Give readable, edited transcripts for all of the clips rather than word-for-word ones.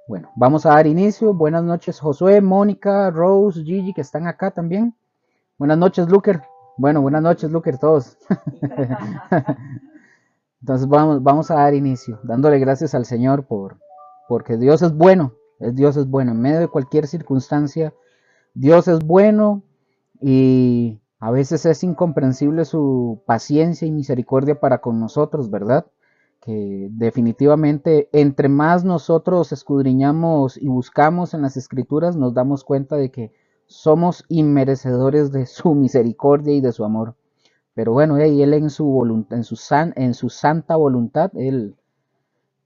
Bueno, vamos a dar inicio. Buenas noches, Josué, Mónica, Rose, Gigi, que están acá también. Buenas noches, Luker. Bueno, buenas noches, Luker, todos. Entonces vamos a dar inicio, dándole gracias al Señor porque Dios es bueno. Dios es bueno. En medio de cualquier circunstancia, Dios es bueno y a veces es incomprensible su paciencia y misericordia para con nosotros, ¿verdad? Que definitivamente entre más nosotros escudriñamos y buscamos en las escrituras, nos damos cuenta de que somos inmerecedores de su misericordia y de su amor. Pero bueno, él en su voluntad, en su santa voluntad, él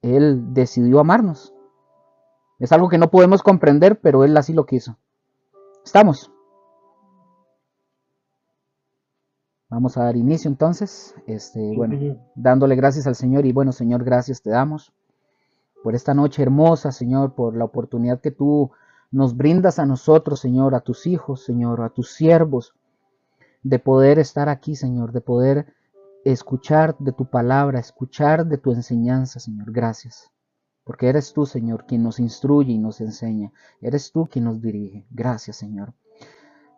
decidió amarnos. Es algo que no podemos comprender, pero él así lo quiso. ¿Estamos? Vamos a dar inicio entonces, dándole gracias al Señor y bueno, Señor, gracias te damos por esta noche hermosa, Señor, por la oportunidad que tú nos brindas a nosotros, Señor, a tus hijos, Señor, a tus siervos, de poder estar aquí, Señor, de poder escuchar de tu palabra, escuchar de tu enseñanza, Señor. Gracias. Porque eres tú, Señor, quien nos instruye y nos enseña. Eres tú quien nos dirige. Gracias, Señor.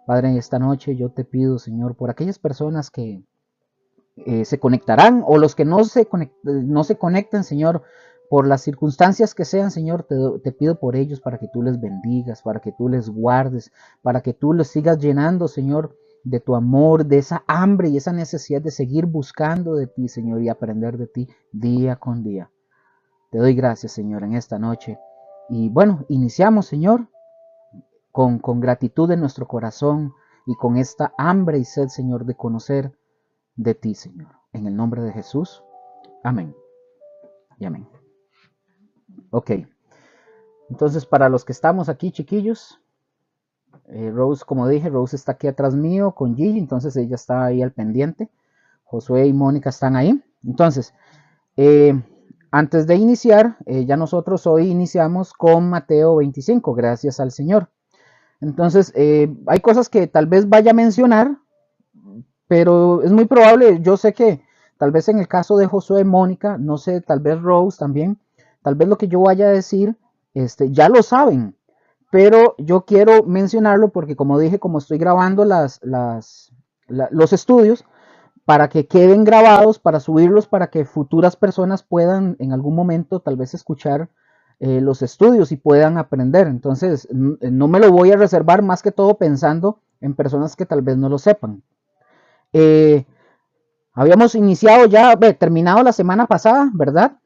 Padre, esta noche yo te pido, Señor, por aquellas personas que se conectarán o los que no se conecten, Señor, por las circunstancias que sean, Señor, te pido por ellos para que tú les bendigas, para que tú les guardes, para que tú les sigas llenando, Señor, de tu amor, de esa hambre y esa necesidad de seguir buscando de ti, Señor, y aprender de ti día con día. Te doy gracias, Señor, en esta noche. Y bueno, iniciamos, Señor, con gratitud en nuestro corazón y con esta hambre y sed, Señor, de conocer de ti, Señor. En el nombre de Jesús. Amén. Y amén. Ok. Entonces, para los que estamos aquí, chiquillos, Rose, como dije, Rose está aquí atrás mío con Gigi, entonces ella está ahí al pendiente. Josué y Mónica están ahí. Entonces, eh, antes de iniciar, ya nosotros hoy iniciamos con Mateo 25, gracias al Señor. Entonces, hay cosas que tal vez vaya a mencionar, pero es muy probable, yo sé que tal vez en el caso de Josué y Mónica, no sé, tal vez Rose también, tal vez lo que yo vaya a decir, ya lo saben, pero yo quiero mencionarlo porque como dije, como estoy grabando los estudios, para que queden grabados, para subirlos, para que futuras personas puedan en algún momento tal vez escuchar los estudios y puedan aprender. Entonces, no me lo voy a reservar más que todo pensando en personas que tal vez no lo sepan. Eh, Habíamos iniciado ya, terminado la semana pasada, ¿verdad?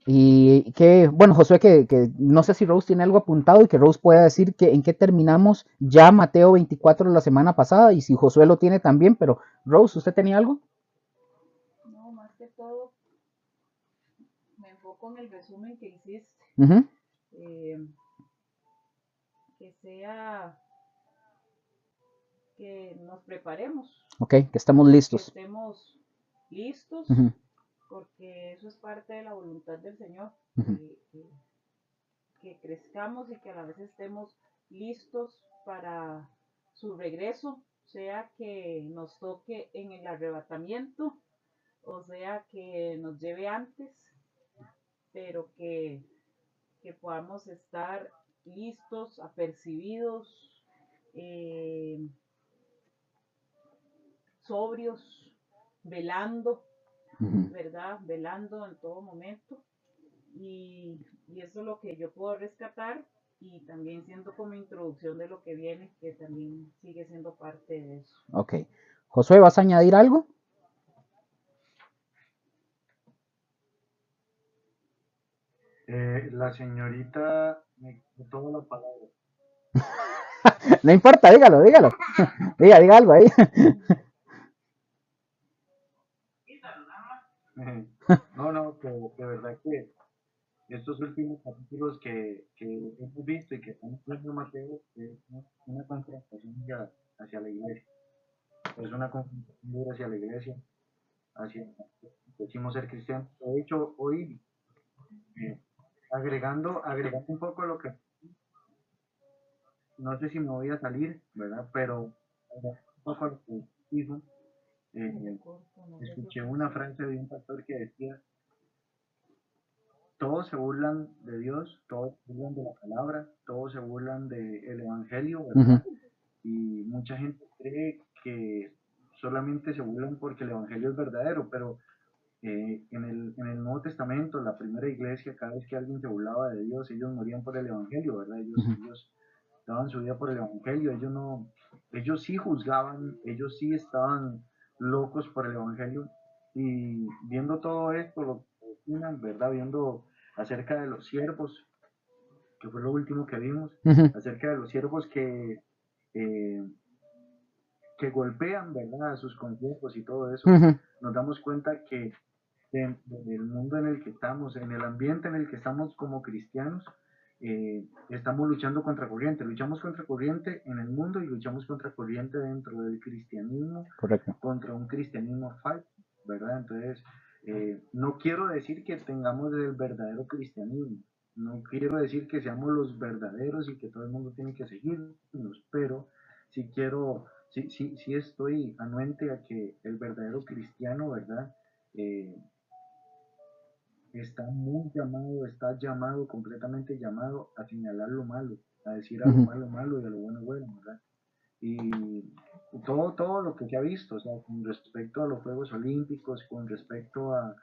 Y que, bueno, Josué, que no sé si Rose tiene algo apuntado y que Rose pueda decir que en qué terminamos ya Mateo 24 la semana pasada y si Josué lo tiene también, pero Rose, ¿usted tenía algo? No, más que todo, me enfoco en el resumen que hiciste. Ujú. Eh, que sea que nos preparemos, Ok, que estamos que listos. estemos listos, Ujú, porque eso es parte de la voluntad del Señor, ujú. que crezcamos y que a la vez estemos listos para su regreso, sea que nos toque en el arrebatamiento, o sea que nos lleve antes, pero que podamos estar listos, apercibidos, eh, sobrios, velando, Ujú. ¿verdad? Velando en todo momento. Y eso es lo que yo puedo rescatar y también siendo como introducción de lo que viene, que también sigue siendo parte de eso. Ok. Josué, ¿vas a añadir algo? La señorita me quitó la palabra. No importa, dígalo, dígalo. Diga algo ahí. No, no, que de verdad que estos últimos capítulos que hemos visto y que estamos viendo Mateo es una confrontación hacia la iglesia. Es una confrontación dura hacia la iglesia, hacia decimos ser cristianos. De hecho, hoy eh, agregando un poco lo que no sé si me voy a salir, ¿verdad? Pero un poco lo que dijo, Se le eh, corta, no se escuché una preocupe. frase de un pastor que decía todos se burlan de Dios, todos se burlan de la palabra, todos se burlan del Evangelio, ¿verdad? Y mucha gente cree que solamente se burlan porque el Evangelio es verdadero, pero en el Nuevo Testamento, la primera iglesia, cada vez que alguien se burlaba de Dios, ellos morían por el Evangelio, ¿verdad? Ellos daban su vida por el Evangelio, ellos sí juzgaban, ellos sí estaban locos por el Evangelio. Y viendo todo esto, lo que opinan, ¿verdad? Viendo acerca de los siervos, que fue lo último que vimos, acerca de los siervos eh, que golpean, ¿verdad? A sus consiervos y todo eso, nos damos cuenta que en el mundo en el que estamos, en el ambiente en el que estamos como cristianos, estamos luchamos contra corriente en el mundo y luchamos contra corriente dentro del cristianismo, Correcto. contra un cristianismo falso, ¿verdad? Entonces, no quiero decir que tengamos el verdadero cristianismo, no quiero decir que seamos los verdaderos y que todo el mundo tiene que seguirnos, pero sí quiero, sí estoy anuente a que el verdadero cristiano, ¿verdad? Está llamado, completamente llamado a señalar lo malo, a decir a lo malo malo y a lo bueno bueno, ¿verdad? Y todo lo que se ha visto, o sea, con respecto a los Juegos Olímpicos, con respecto a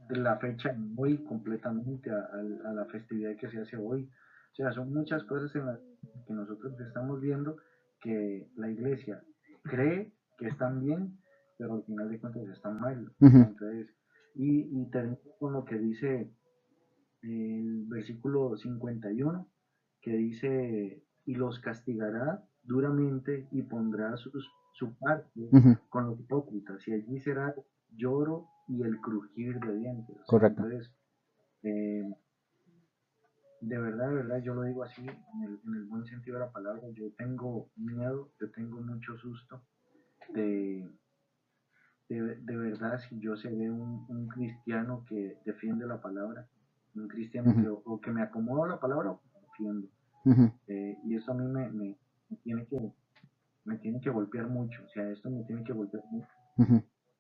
la fecha hoy completamente, a la festividad que se hace hoy. O sea, son muchas cosas en las que nosotros estamos viendo que la iglesia cree que están bien, pero al final de cuentas están mal. Entonces, y termino con lo que dice el versículo 51, que dice, y los castigará duramente y pondrá su parte con los hipócritas, y allí será lloro y el crujir de dientes. O sea, Correcto. entonces, de verdad, yo lo digo así, en el buen sentido de la palabra, yo tengo miedo, yo tengo mucho susto de, de verdad, si yo seré un cristiano que defiende la palabra, un cristiano que o que me acomodo a la palabra o que la defiendo. Y eso a mí me tiene que golpear mucho, o sea, esto me tiene que golpear mucho,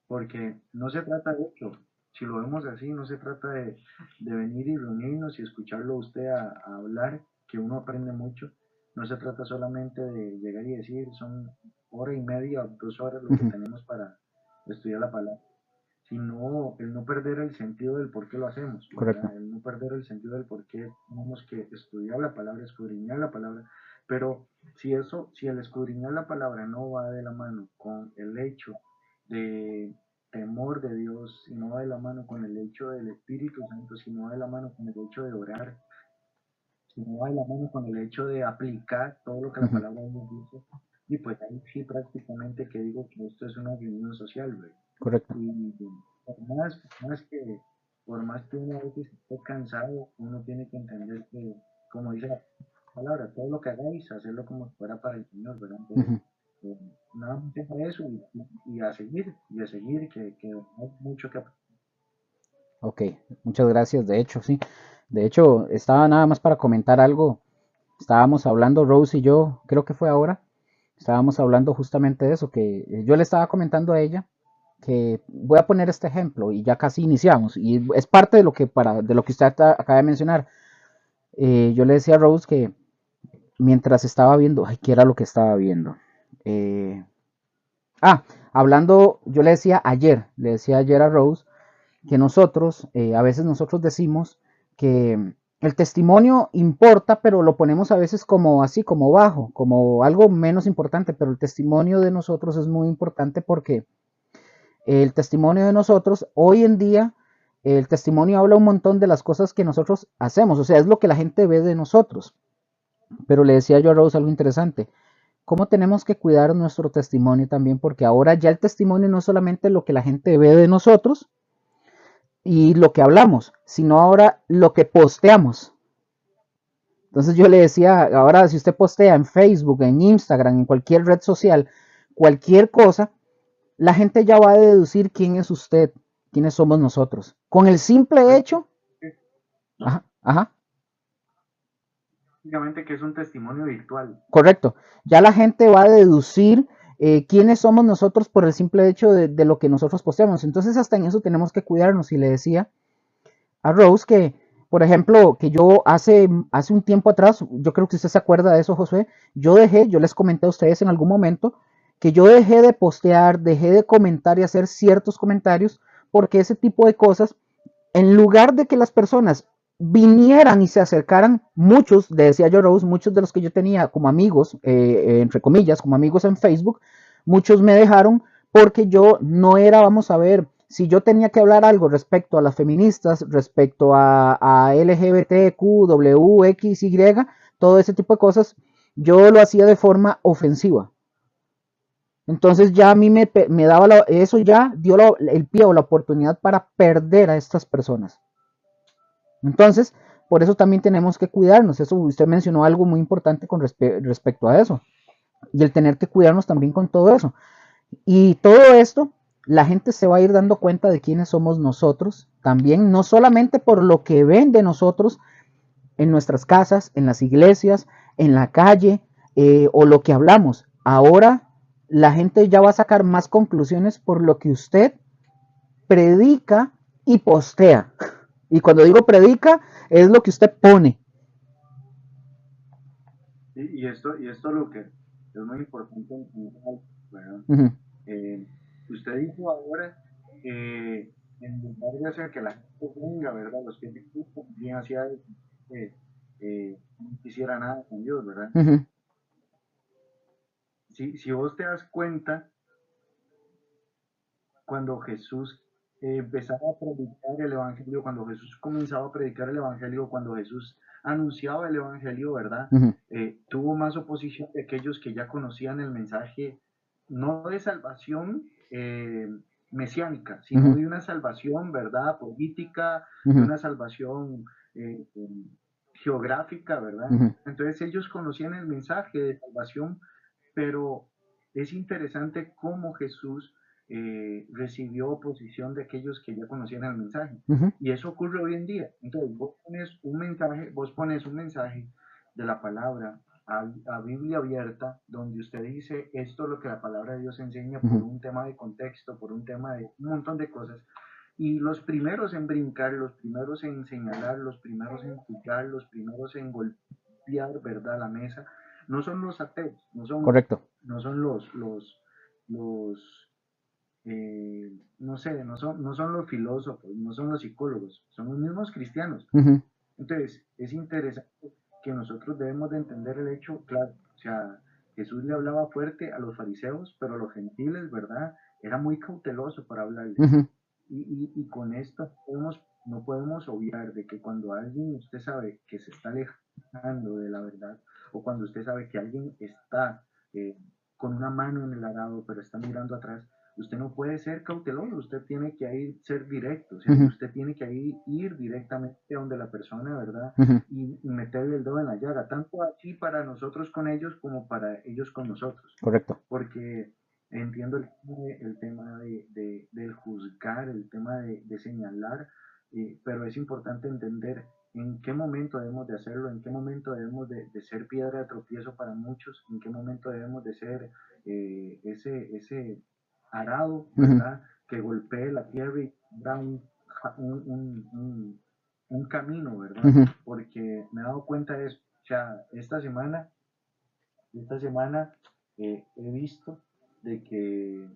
porque no se trata de eso, si lo vemos así, no se trata de venir y reunirnos y escucharlo a usted a hablar, que uno aprende mucho, no se trata solamente de llegar y decir, son hora y media, 2 horas lo que tenemos para estudiar la palabra, sino el no perder el sentido del por qué lo hacemos, ¿verdad? El no perder el sentido del por qué tenemos que estudiar la palabra, escudriñar la palabra, pero si el escudriñar la palabra no va de la mano con el hecho de temor de Dios, si no va de la mano con el hecho del Espíritu Santo, si no va de la mano con el hecho de orar, si no va de la mano con el hecho de aplicar todo lo que la palabra nos dice, y pues ahí sí prácticamente que digo que esto es una reunión social, ¿verdad? Correcto. Y por más que uno a veces esté cansado, uno tiene que entender que, como dice la palabra, todo lo que hagáis, hacerlo como si fuera para el Señor, ¿verdad? Entonces, nada más deja eso y a seguir, que hay mucho que aprender. Ok, muchas gracias. De hecho, sí. De hecho, estaba nada más para comentar algo. Estábamos hablando, Rose y yo, creo que fue ahora, estábamos hablando justamente de eso, que yo le estaba comentando a ella que voy a poner este ejemplo y ya casi iniciamos y es parte de lo que usted acaba de mencionar. Yo le decía a Rose que mientras estaba viendo, ay, ¿qué era lo que estaba viendo? Eh, Hablando, yo le decía ayer a Rose que nosotros, a veces nosotros decimos que el testimonio importa, pero lo ponemos a veces como así, como bajo, como algo menos importante, pero el testimonio de nosotros es muy importante porque el testimonio de nosotros, hoy en día, el testimonio habla un montón de las cosas que nosotros hacemos, o sea, es lo que la gente ve de nosotros. Pero le decía yo a Rose algo interesante, cómo tenemos que cuidar nuestro testimonio también, porque ahora ya el testimonio no es solamente lo que la gente ve de nosotros y lo que hablamos, sino ahora lo que posteamos. Entonces yo le decía, ahora si usted postea en Facebook, en Instagram, en cualquier red social, cualquier cosa, la gente ya va a deducir quién es usted, quiénes somos nosotros. Con el simple hecho, ajá, Básicamente que es un testimonio virtual. correcto, ya la gente va a deducir quiénes somos nosotros por el simple hecho de lo que nosotros posteamos. Entonces hasta en eso tenemos que cuidarnos. Y le decía a Rose que, por ejemplo, que yo hace un tiempo atrás, yo creo que usted se acuerda de eso, Josué, yo les comenté a ustedes en algún momento que yo dejé de postear, dejé de comentar y hacer ciertos comentarios porque ese tipo de cosas, en lugar de que las personas vinieran y se acercaran, muchos, le decía yo Rose, muchos de los que yo tenía como amigos, entre comillas, como amigos en Facebook, muchos me dejaron porque yo no era, vamos a ver, si yo tenía que hablar algo respecto a las feministas, respecto a LGBTQ, W, X, Y, todo ese tipo de cosas, yo lo hacía de forma ofensiva. Entonces ya a mí me daba eso ya dio el pie o la oportunidad para perder a estas personas. Entonces, por eso también tenemos que cuidarnos. Eso usted mencionó algo muy importante con respecto a eso. Y el tener que cuidarnos también con todo eso. Y todo esto, la gente se va a ir dando cuenta de quiénes somos nosotros. También, no solamente por lo que ven de nosotros en nuestras casas, en las iglesias, en la calle, o lo que hablamos. Ahora la gente ya va a sacar más conclusiones por lo que usted predica y postea. Y cuando digo predica, es lo que usted pone. Y esto lo que es muy importante entender, ¿verdad? Ujú, Usted dijo ahora que en lugar de hacer que la gente venga, ¿verdad? Los que bien hacía no quisiera nada con Dios, ¿verdad? ujú, Si vos te das cuenta, cuando Jesús empezaba a predicar el Evangelio, cuando Jesús comenzaba a predicar el Evangelio, cuando Jesús anunciaba el Evangelio, ¿verdad? ujú, Tuvo más oposición de aquellos que ya conocían el mensaje, no de salvación mesiánica, sino ujú, de una salvación, ¿verdad? Política, de ujú, una salvación geográfica, ¿verdad? ujú, Entonces ellos conocían el mensaje de salvación, pero es interesante cómo Jesús recibió oposición de aquellos que ya conocían el mensaje. ujú, Y eso ocurre hoy en día. Entonces, vos pones un mensaje de la palabra a Biblia abierta, donde usted dice esto es lo que la palabra de Dios enseña por ujú, un tema de contexto, por un tema de un montón de cosas. Y los primeros en brincar, los primeros en señalar, los primeros en juzgar, los primeros en golpear, ¿verdad?, la mesa, no son los ateos, correcto. no son los no sé, no son los filósofos, no son los psicólogos, son los mismos cristianos. Ujú, Entonces, es interesante que nosotros debemos de entender el hecho, claro, o sea, Jesús le hablaba fuerte a los fariseos, pero a los gentiles, ¿verdad? Era muy cauteloso para hablarles. ujú, Y con esto no podemos obviar de que cuando alguien usted sabe que se está alejando de la verdad, o cuando usted sabe que alguien está con una mano en el arado, pero está mirando atrás, usted no puede ser cauteloso, usted tiene que ir ser directo, o sea, ujú, usted tiene que ir directamente a donde la persona, ¿verdad? ujú, Y meterle el dedo en la llaga, tanto aquí para nosotros con ellos como para ellos con nosotros, correcto. porque entiendo el tema del juzgar, el tema de señalar, pero es importante entender en qué momento debemos de hacerlo, en qué momento debemos de ser piedra de tropiezo para muchos, en qué momento debemos de ser ese arado, Ujú, ¿verdad? Que golpee la tierra y da un, un, un, un camino, ¿verdad? ujú, Porque me he dado cuenta de eso. O sea, esta semana he visto de que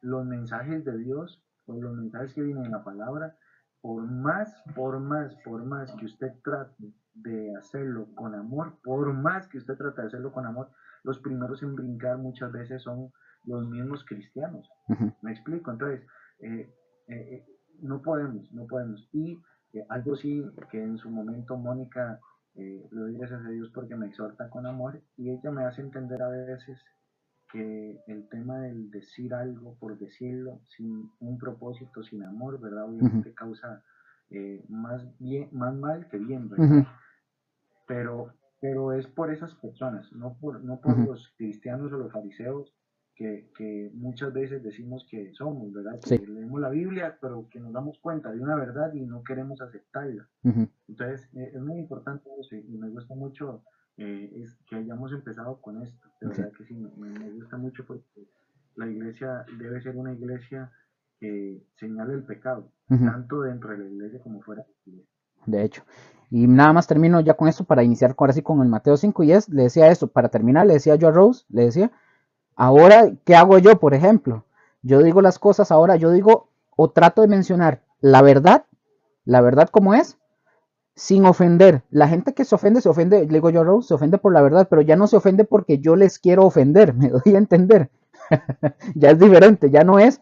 los mensajes de Dios o los mensajes que vienen en la palabra, por más que usted trate de hacerlo con amor, por más que usted trate de hacerlo con amor, los primeros en brincar muchas veces son los mismos cristianos. ujú, ¿Me explico? Entonces, eh, eh, no podemos. Y algo sí que en su momento Mónica, le doy gracias a Dios porque me exhorta con amor y ella me hace entender a veces que el tema del decir algo por decirlo, sin un propósito, sin amor, ¿verdad? ujú, Obviamente causa más mal que bien, ujú, ¿verdad? Pero es por esas personas, no por ujú, los cristianos o los fariseos que muchas veces decimos que somos, ¿verdad? Que sí. leemos la Biblia, pero que nos damos cuenta de una verdad y no queremos aceptarla. Ujú, Entonces, es muy importante eso y me gusta mucho es que hayamos empezado con esto. De sí. verdad que sí, me gusta mucho porque la iglesia debe ser una iglesia que señale el pecado, tanto dentro de la iglesia como fuera de la iglesia. De hecho. Y nada más termino ya con esto para iniciar ahora sí con el Mateo 5 y le decía esto, para terminar, le decía yo a Rose, le decía, ahora, ¿qué hago yo, por ejemplo? Yo digo las cosas ahora, yo digo o trato de mencionar la verdad como es, sin ofender. La gente que se ofende, le digo yo a Rose, se ofende por la verdad, pero ya no se ofende porque yo les quiero ofender, me doy a entender. Ya es diferente, ya no es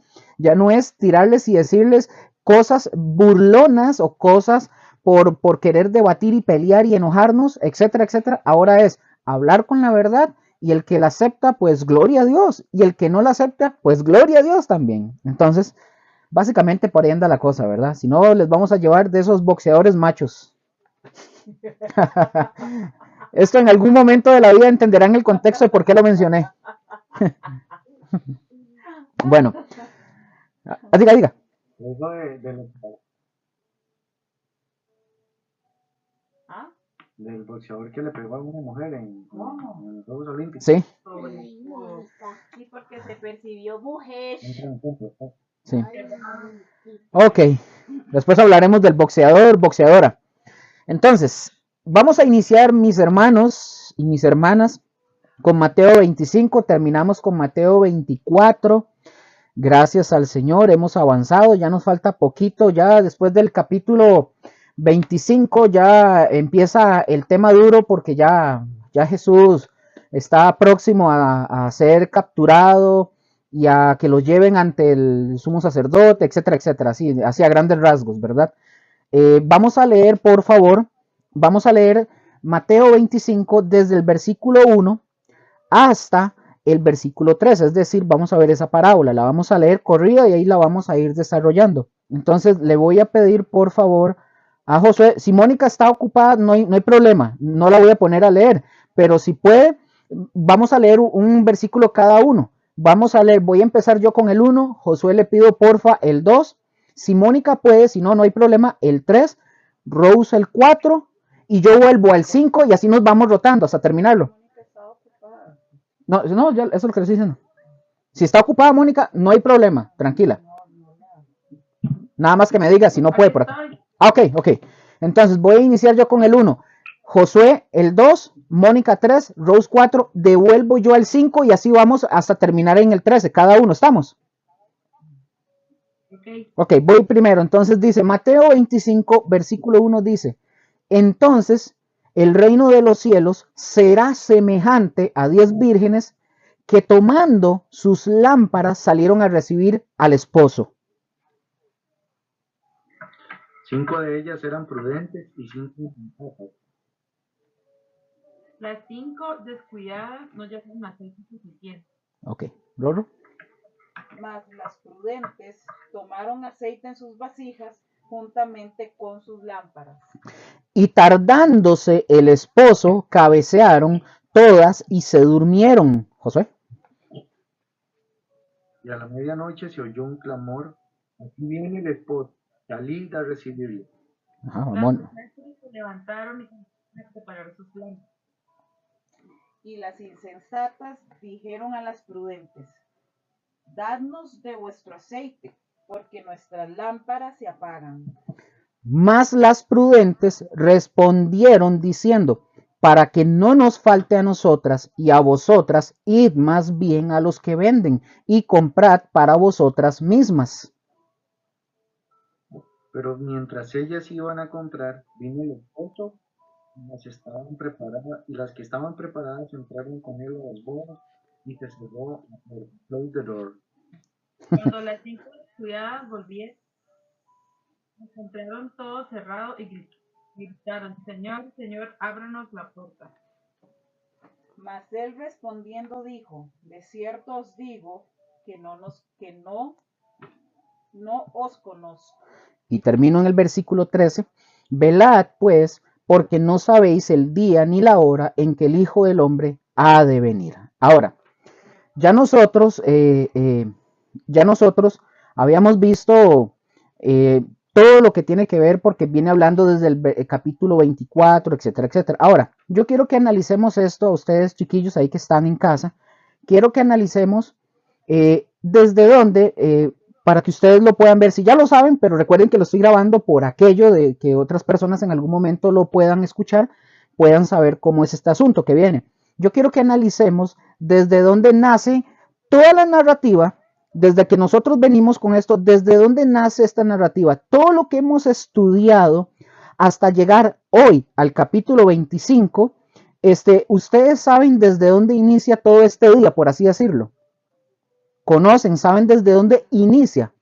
tirarles y decirles cosas burlonas o cosas por querer debatir y pelear y enojarnos, etcétera, etcétera. Ahora es hablar con la verdad y el que la acepta, pues gloria a Dios. Y el que no la acepta, pues gloria a Dios también. Entonces, básicamente por ahí anda la cosa, ¿verdad? Si no, les vamos a llevar de esos boxeadores machos. Esto en algún momento de la vida entenderán el contexto de por qué lo mencioné. Bueno, diga. Eso del boxeador que le pegó a una mujer en los Juegos Olímpicos. Sí. Sí, porque se percibió mujer. Sí. Ok. Después hablaremos del boxeador, boxeadora. Entonces, vamos a iniciar, mis hermanos y mis hermanas, con Mateo 25. Terminamos con Mateo 24. Gracias al Señor, hemos avanzado. Ya nos falta poquito. Ya después del capítulo 25 ya empieza el tema duro porque ya Jesús está próximo a ser capturado y a que lo lleven ante el sumo sacerdote, etcétera, etcétera, así a grandes rasgos, ¿verdad? Vamos a leer, por favor, Mateo 25 desde el versículo 1 hasta el versículo 3, es decir, vamos a ver esa parábola, la vamos a leer corrida y ahí la vamos a ir desarrollando. Entonces le voy a pedir, por favor, a Josué, si Mónica está ocupada, no hay problema, no la voy a poner a leer, pero si puede, vamos a leer un versículo cada uno. Vamos a leer, voy a empezar yo con el 1, Josué le pido porfa el 2, si Mónica puede, si no, no hay problema, el 3, Rose el 4 y yo vuelvo al 5 y así nos vamos rotando hasta terminarlo. No, ya, eso es lo que le estoy diciendo. Si está ocupada Mónica, no hay problema, tranquila. Nada más que me diga si no puede por acá. Ok. Entonces voy a iniciar yo con el 1. Josué el 2, Mónica 3, Rose 4, devuelvo yo al 5 y así vamos hasta terminar en el 13. Cada uno, ¿estamos? Ok, voy primero. Entonces dice, Mateo 25, versículo 1 dice, entonces el reino de los cielos será semejante a 10 vírgenes que tomando sus lámparas salieron a recibir al esposo. 5 de ellas eran prudentes y 5 insensatas. Las 5 descuidadas no llevan aceite suficiente. Ok, Roro. Mas las prudentes tomaron aceite en sus vasijas juntamente con sus lámparas. Y tardándose el esposo, cabecearon todas y se durmieron. Josué. Y a la medianoche se oyó un clamor, aquí viene el esposo, salid a recibirlo. Ajá, vamos. Las mujeres se levantaron y comenzaron a preparar sus lámparas. Y las insensatas dijeron a las prudentes, dadnos de vuestro aceite, porque nuestras lámparas se apagan. Mas las prudentes respondieron diciendo, para que no nos falte a nosotras y a vosotras, id más bien a los que venden y comprad para vosotras mismas. Pero mientras ellas iban a comprar, vino el esposo y las que estaban preparadas entraron con él a las bodas y se cerró el close the door. Cuando las 5 descuidadas volvieron, encontraron todo cerrado y gritaron, Señor, Señor, ábranos la puerta. Mas él respondiendo dijo, de cierto os digo que no os conozco. Y termino en el versículo 13. Velad pues, porque no sabéis el día ni la hora en que el Hijo del Hombre ha de venir. Ahora, ya nosotros habíamos visto todo lo que tiene que ver porque viene hablando desde el capítulo 24, etcétera, etcétera. Ahora, yo quiero que analicemos esto a ustedes, chiquillos, ahí que están en casa. Quiero que analicemos desde dónde para que ustedes lo puedan ver. Si ya lo saben, pero recuerden que lo estoy grabando por aquello de que otras personas en algún momento lo puedan escuchar, puedan saber cómo es este asunto que viene. Yo quiero que analicemos desde dónde nace toda la narrativa, desde que nosotros venimos con esto, desde dónde nace esta narrativa, todo lo que hemos estudiado hasta llegar hoy al capítulo 25. Ustedes saben desde dónde inicia todo este día, por así decirlo. Conocen, saben desde dónde inicia.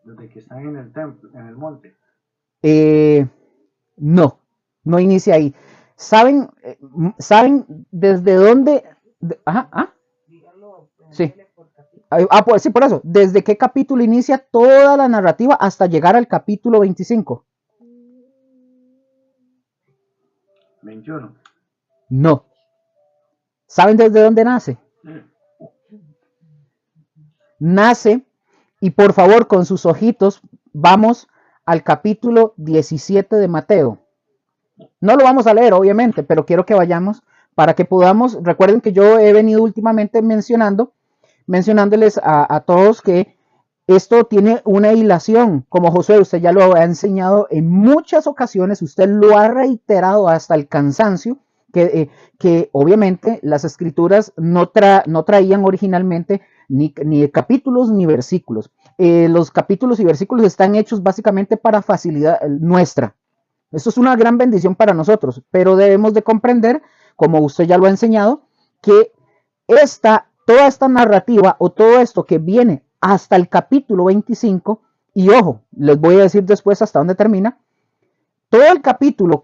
Desde que están en el templo, en el monte. No, no inicia ahí. ¿Saben desde dónde? Sí. Pues sí, por eso. ¿Desde qué capítulo inicia toda la narrativa hasta llegar al capítulo 25? 21. No. ¿Saben desde dónde nace? Nace, y por favor con sus ojitos, vamos al capítulo 17 de Mateo. No lo vamos a leer, obviamente, pero quiero que vayamos para que podamos, recuerden que yo he venido últimamente mencionándoles a todos que esto tiene una hilación, como Josué, usted ya lo ha enseñado en muchas ocasiones, usted lo ha reiterado hasta el cansancio, que obviamente las escrituras no traían originalmente ni capítulos ni versículos. Los capítulos y versículos están hechos básicamente para facilidad nuestra. Esto es una gran bendición para nosotros, pero debemos de comprender, como usted ya lo ha enseñado, que toda esta narrativa o todo esto que viene hasta el capítulo 25, y ojo, les voy a decir después hasta dónde termina, todo el capítulo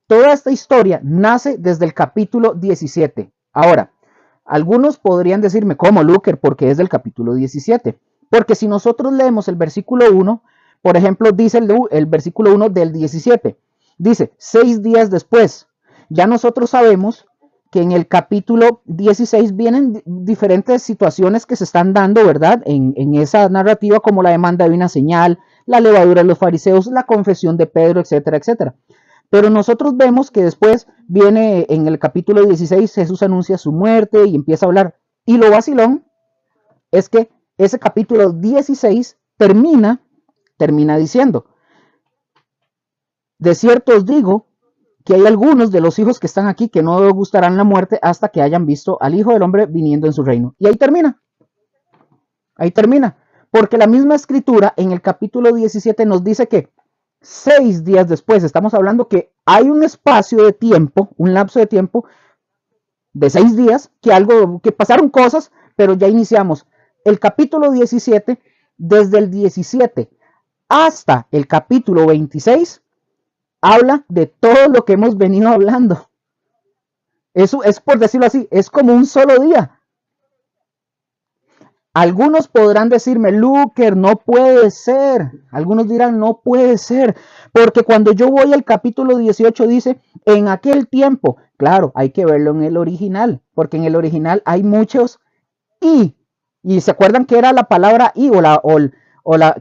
toda esta historia nace desde el capítulo 17. Ahora, algunos podrían decirme, ¿cómo, Luker? Porque es del capítulo 17. Porque si nosotros leemos el versículo 1, por ejemplo, dice el versículo 1 del 17, dice, 6 días después, ya nosotros sabemos que en el capítulo 16 vienen diferentes situaciones que se están dando, ¿verdad? En esa narrativa, como la demanda de una señal, la levadura de los fariseos, la confesión de Pedro, etcétera, etcétera. Pero nosotros vemos que después viene en el capítulo 16, Jesús anuncia su muerte y empieza a hablar. Y lo vacilón es que ese capítulo 16 termina diciendo, de cierto os digo que hay algunos de los hijos que están aquí que no gustarán la muerte hasta que hayan visto al Hijo del Hombre viniendo en su reino. Y ahí termina. Porque la misma escritura en el capítulo 17 nos dice que 6 días después, estamos hablando que hay un espacio de tiempo, un lapso de tiempo de 6 días, que pasaron cosas, pero ya iniciamos el capítulo 17, desde el 17 hasta el capítulo 26, habla de todo lo que hemos venido hablando. Eso es, por decirlo así, es como un solo día. Algunos podrán decirme, Luker, no puede ser. Algunos dirán, no puede ser. Porque cuando yo voy al capítulo 18 dice, en aquel tiempo. Claro, hay que verlo en el original. Porque en el original hay muchos y. Y se acuerdan que era la palabra y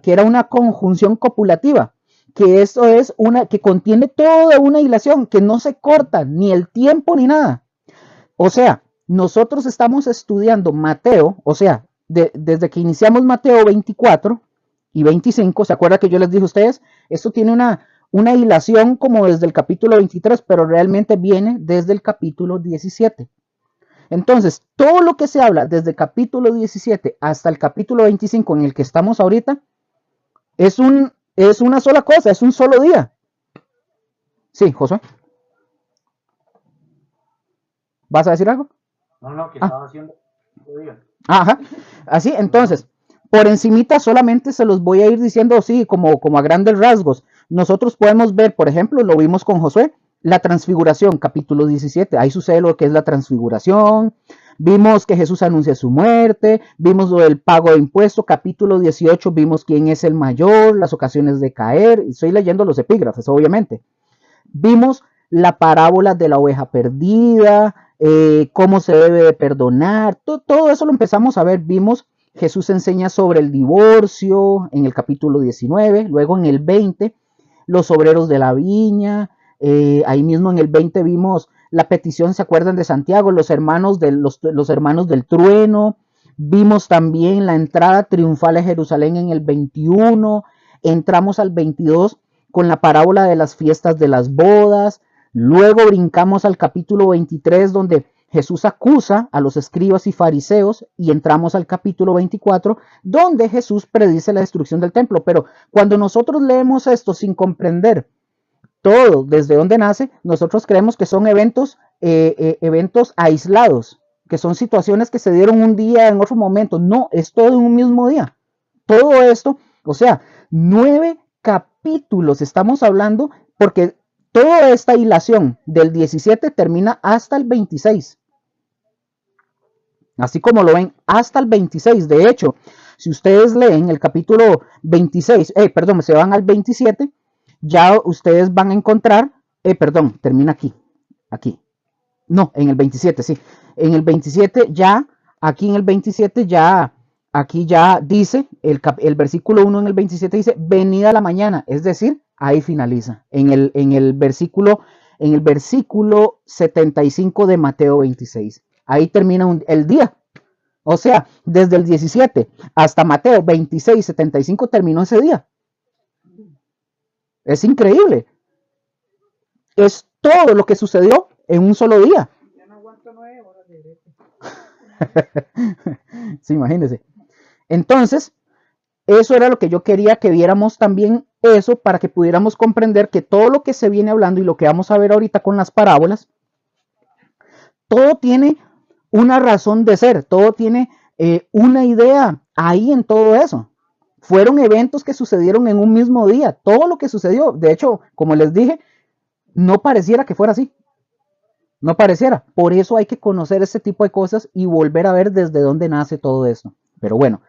que era una conjunción copulativa. Que esto es que contiene toda una hilación, que no se corta ni el tiempo ni nada. O sea, nosotros estamos estudiando Mateo, o sea, desde que iniciamos Mateo 24 y 25, ¿se acuerdan que yo les dije a ustedes? Esto tiene una hilación como desde el capítulo 23, pero realmente viene desde el capítulo 17. Entonces, todo lo que se habla desde el capítulo 17 hasta el capítulo 25 en el que estamos ahorita, es una sola cosa, es un solo día. Sí, Josué. ¿Vas a decir algo? No, que estaba haciendo. Ajá. Así, entonces, por encimita solamente se los voy a ir diciendo así, como a grandes rasgos. Nosotros podemos ver, por ejemplo, lo vimos con Josué, la transfiguración, capítulo 17. Ahí sucede lo que es la transfiguración. Vimos que Jesús anuncia su muerte. Vimos lo del pago de impuestos, capítulo 18. Vimos quién es el mayor, las ocasiones de caer. Estoy leyendo los epígrafes, obviamente. Vimos la parábola de la oveja perdida, cómo se debe de perdonar, todo eso lo empezamos a ver. Vimos, Jesús enseña sobre el divorcio en el capítulo 19, luego en el 20, los obreros de la viña, ahí mismo en el 20 vimos la petición, ¿se acuerdan de Santiago? Los hermanos del trueno. Vimos también la entrada triunfal a Jerusalén en el 21. Entramos al 22 con la parábola de las fiestas de las bodas. Luego brincamos al capítulo 23 donde Jesús acusa a los escribas y fariseos, y entramos al capítulo 24 donde Jesús predice la destrucción del templo. Pero cuando nosotros leemos esto sin comprender todo desde donde nace, nosotros creemos que son eventos aislados, que son situaciones que se dieron un día en otro momento. No, es todo en un mismo día. Todo esto, o sea, 9 capítulos estamos hablando, porque toda esta hilación del 17 termina hasta el 26. Así como lo ven, hasta el 26. De hecho, si ustedes leen el capítulo 26, se van al 27, ya ustedes van a encontrar, termina aquí. No, en el 27, sí. En el 27 ya, aquí en el 27 ya, aquí ya dice, el versículo 1 en el 27 dice, venida la mañana, es decir, ahí finaliza. En el versículo 75 de Mateo 26. Ahí termina el día. O sea, desde el 17 hasta Mateo 26, 75 terminó ese día. Es increíble. Es todo lo que sucedió en un solo día. Yo no aguanto 9 horas de Sí, imagínense. Entonces, eso era lo que yo quería que viéramos también, eso, para que pudiéramos comprender que todo lo que se viene hablando y lo que vamos a ver ahorita con las parábolas, todo tiene una razón de ser, todo tiene una idea ahí en todo eso. Fueron eventos que sucedieron en un mismo día, todo lo que sucedió. De hecho, como les dije, no pareciera que fuera así. No pareciera. Por eso hay que conocer este tipo de cosas y volver a ver desde dónde nace todo esto. Pero bueno,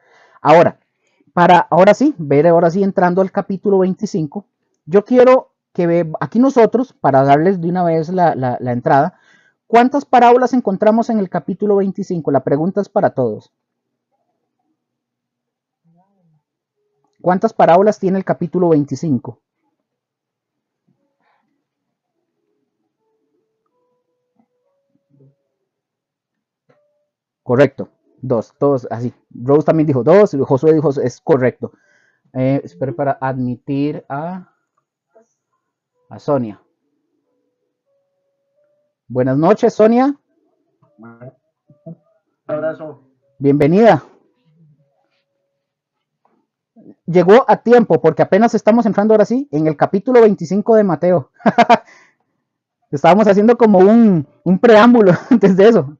ahora sí, entrando al capítulo 25, yo quiero que aquí nosotros, para darles de una vez la entrada, ¿cuántas parábolas encontramos en el capítulo 25? La pregunta es para todos. ¿Cuántas parábolas tiene el capítulo 25? Correcto, 2, todos así. Rose también dijo 2, Josué dijo es correcto. Espero para admitir a Sonia. Buenas noches, Sonia. Un abrazo. Bienvenida. Llegó a tiempo porque apenas estamos entrando ahora sí en el capítulo 25 de Mateo. Estábamos haciendo como un preámbulo antes de eso.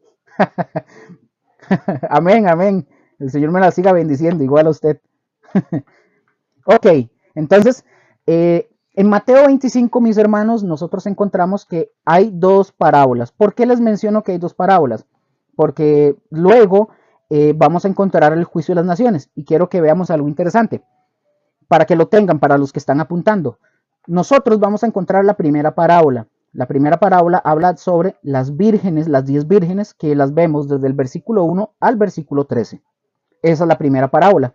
Amén, amén. El Señor me la siga bendiciendo, igual a usted. Ok, entonces, en Mateo 25, mis hermanos, nosotros encontramos que hay 2 parábolas. ¿Por qué les menciono que hay 2 parábolas? Porque luego vamos a encontrar el juicio de las naciones. Y quiero que veamos algo interesante, para que lo tengan, para los que están apuntando. Nosotros vamos a encontrar la primera parábola. La primera parábola habla sobre las vírgenes, las 10 vírgenes, que las vemos desde el versículo 1 al versículo 13. Esa es la primera parábola.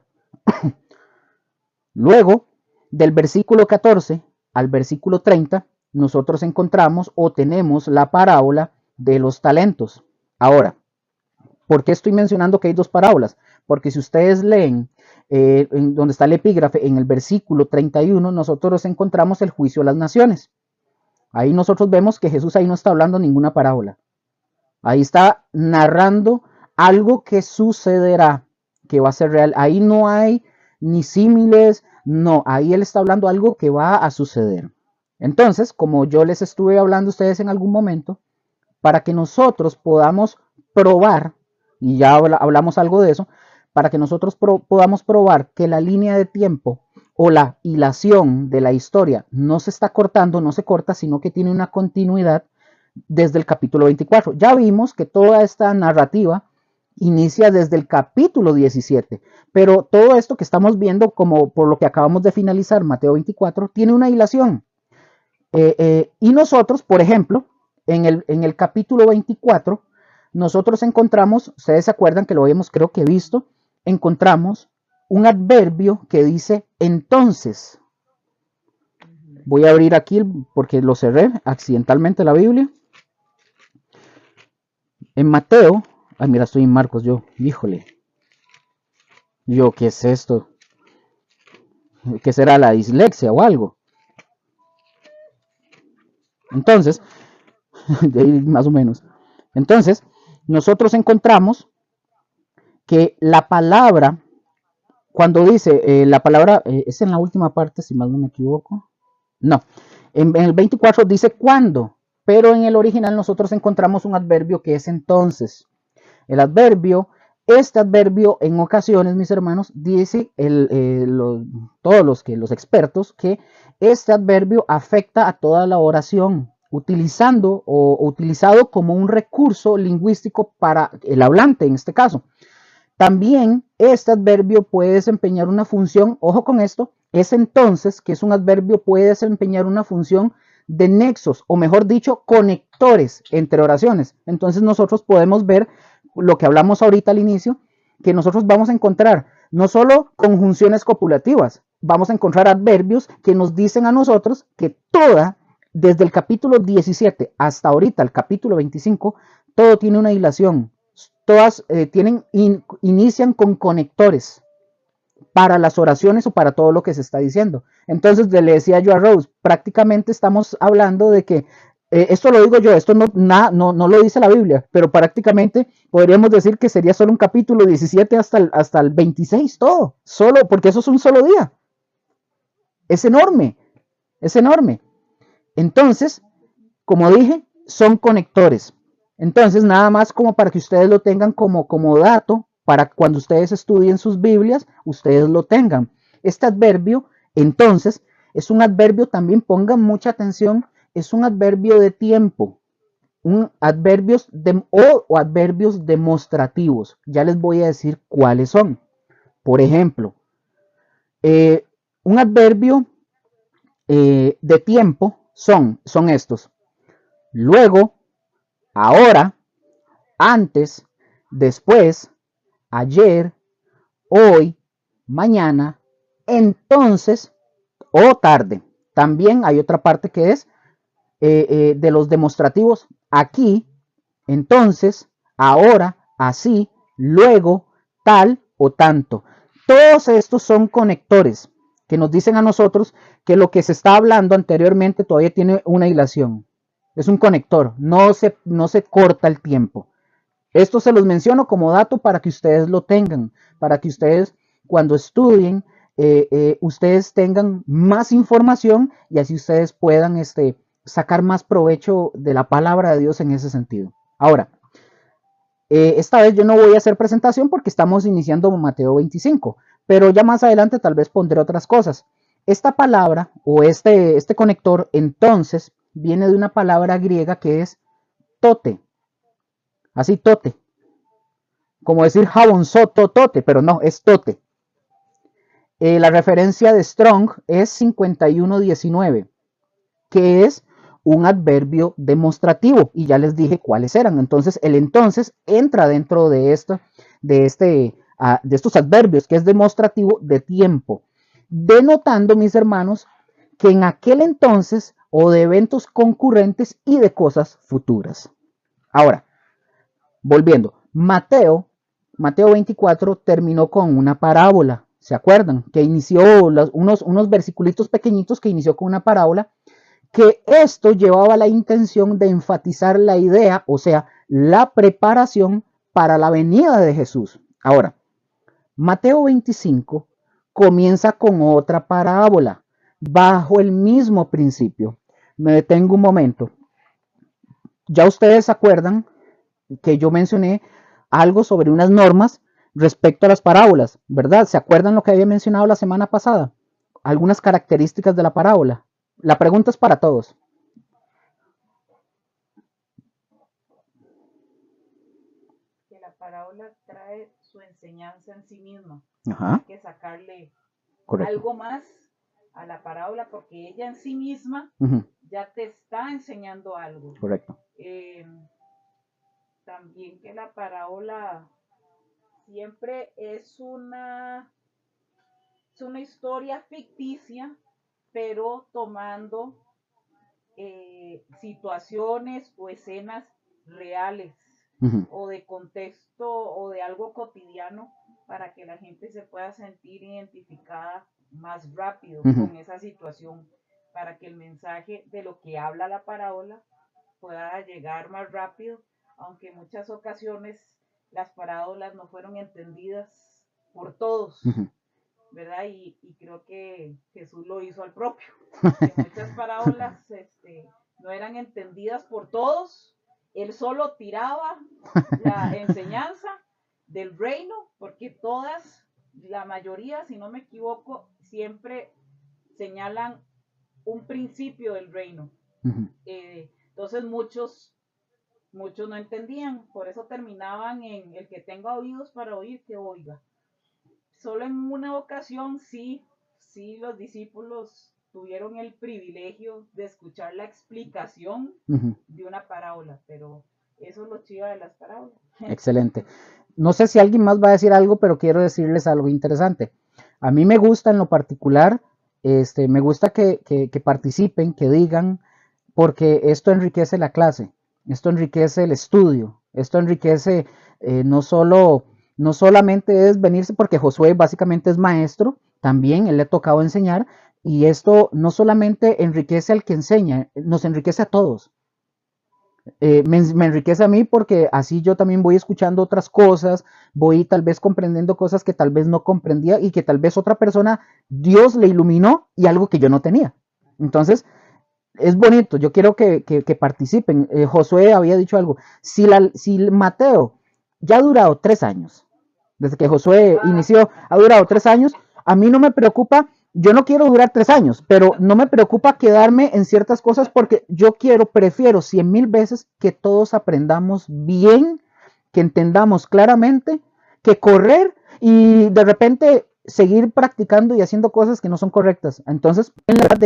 Luego, del versículo 14 al versículo 30, nosotros encontramos o tenemos la parábola de los talentos. Ahora, ¿por qué estoy mencionando que hay 2 parábolas? Porque si ustedes leen en donde está el epígrafe, en el versículo 31, nosotros encontramos el juicio a las naciones. Ahí nosotros vemos que Jesús ahí no está hablando ninguna parábola. Ahí está narrando algo que sucederá, que va a ser real. Ahí no hay ni símiles, no, ahí él está hablando algo que va a suceder. Entonces, como yo les estuve hablando a ustedes en algún momento, para que nosotros podamos probar, y ya hablamos algo de eso, para que nosotros podamos probar que la línea de tiempo o la hilación de la historia no se está cortando, no se corta, sino que tiene una continuidad desde el capítulo 24. Ya vimos que toda esta narrativa inicia desde el capítulo 17, pero todo esto que estamos viendo, como por lo que acabamos de finalizar, Mateo 24, tiene una hilación. Y nosotros, por ejemplo, en el capítulo 24, nosotros encontramos, ustedes se acuerdan que lo habíamos creo que visto, encontramos un adverbio que dice entonces. Voy a abrir aquí porque lo cerré accidentalmente la Biblia. En Mateo, ay mira, estoy en Marcos yo, híjole, yo, ¿qué es esto? ¿Qué será la dislexia o algo? Entonces, de ahí más o menos. Entonces, nosotros encontramos que la palabra, cuando dice la palabra, es en la última parte, si más no me equivoco. No, en el 24 dice cuando, pero en el original nosotros encontramos un adverbio que es entonces. El adverbio, este adverbio en ocasiones, mis hermanos, dice todos los expertos que este adverbio afecta a toda la oración, utilizando o utilizado como un recurso lingüístico para el hablante en este caso. También este adverbio puede desempeñar una función, ojo con esto, es entonces que es un adverbio puede desempeñar una función de nexos, o mejor dicho, conectores entre oraciones. Entonces nosotros podemos ver lo que hablamos ahorita al inicio, que nosotros vamos a encontrar no solo conjunciones copulativas, vamos a encontrar adverbios que nos dicen a nosotros que desde el capítulo 17 hasta ahorita, el capítulo 25, todo tiene una hilación, todas inician con conectores para las oraciones o para todo lo que se está diciendo. Entonces le decía yo a Rose, prácticamente estamos hablando de que, esto lo digo yo, esto no lo dice la Biblia, pero prácticamente podríamos decir que sería solo un capítulo 17 hasta el 26, todo, solo, porque eso es un solo día. Es enorme, es enorme. Entonces, como dije, son conectores. Entonces, nada más como para que ustedes lo tengan como dato, para cuando ustedes estudien sus Biblias, ustedes lo tengan. Este adverbio, entonces, es un adverbio, también pongan mucha atención, es un adverbio de tiempo, o adverbios demostrativos. Ya les voy a decir cuáles son. Por ejemplo, eh, un adverbio de tiempo son estos. Luego, ahora, antes, después, ayer, hoy, mañana, entonces o tarde. También hay otra parte que es de los demostrativos aquí, entonces, ahora, así, luego, tal o tanto. Todos estos son conectores que nos dicen a nosotros que lo que se está hablando anteriormente todavía tiene una hilación. Es un conector, no se corta el tiempo. Esto se los menciono como dato para que ustedes lo tengan, para que ustedes cuando estudien, ustedes tengan más información y así ustedes puedan sacar más provecho de la palabra de Dios en ese sentido. Ahora, esta vez yo no voy a hacer presentación porque estamos iniciando Mateo 25, pero ya más adelante tal vez pondré otras cosas. Esta palabra o este conector entonces viene de una palabra griega que es tote, así tote, como decir jabón soto tote, pero no, es tote. La referencia de Strong es 5119, que es un adverbio demostrativo, y ya les dije cuáles eran. Entonces, el entonces entra dentro de estos adverbios, que es demostrativo de tiempo, denotando, mis hermanos, que en aquel entonces o de eventos concurrentes y de cosas futuras. Ahora, volviendo, Mateo 24 terminó con una parábola. ¿Se acuerdan? Que inició unos versiculitos pequeñitos que inició con una parábola, que esto llevaba la intención de enfatizar la idea, o sea, la preparación para la venida de Jesús. Ahora, Mateo 25 comienza con otra parábola, bajo el mismo principio. Me detengo un momento. Ya ustedes se acuerdan que yo mencioné algo sobre unas normas respecto a las parábolas, ¿verdad? ¿Se acuerdan lo que había mencionado la semana pasada? Algunas características de la parábola. La pregunta es para todos. Que la parábola trae su enseñanza en sí misma. Ajá. Hay que sacarle Correcto. algo más a la parábola porque ella en sí misma ya te está enseñando algo. Correcto. También que la parábola siempre es una historia ficticia, pero tomando situaciones o escenas reales. o de contexto o de algo cotidiano para que la gente se pueda sentir identificada más rápido con esa situación, para que el mensaje de lo que habla la parábola pueda llegar más rápido, aunque en muchas ocasiones las parábolas no fueron entendidas por todos, ¿verdad? Y creo que Jesús lo hizo al propio, que muchas parábolas no eran entendidas por todos. Él solo tiraba la enseñanza del reino, porque todas, la mayoría, si no me equivoco, siempre señalan un principio del reino. Entonces muchos no entendían, por eso terminaban en el que tenga oídos para oír, que oiga. Solo en una ocasión sí los discípulos tuvieron el privilegio de escuchar la explicación de una parábola, pero eso es lo chido de las parábolas. Excelente. No sé si alguien más va a decir algo, pero quiero decirles algo interesante. A mí me gusta en lo particular, me gusta que participen, que digan, porque esto enriquece la clase, esto enriquece el estudio, esto enriquece no solamente es venirse, porque Josué básicamente es maestro, también él le ha tocado enseñar, y esto no solamente enriquece al que enseña, nos enriquece a todos. Me enriquece a mí porque así yo también voy escuchando otras cosas, voy tal vez comprendiendo cosas que tal vez no comprendía y que tal vez otra persona, Dios le iluminó y algo que yo no tenía. Entonces, es bonito, yo quiero que participen. Josué había dicho algo, si Mateo ya ha durado 3 años, desde que Josué inició, ha durado 3 años, a mí no me preocupa. Yo no quiero durar 3 años, pero no me preocupa quedarme en ciertas cosas porque prefiero 100,000 veces que todos aprendamos bien, que entendamos claramente, que correr y de repente seguir practicando y haciendo cosas que no son correctas. Entonces, en lugar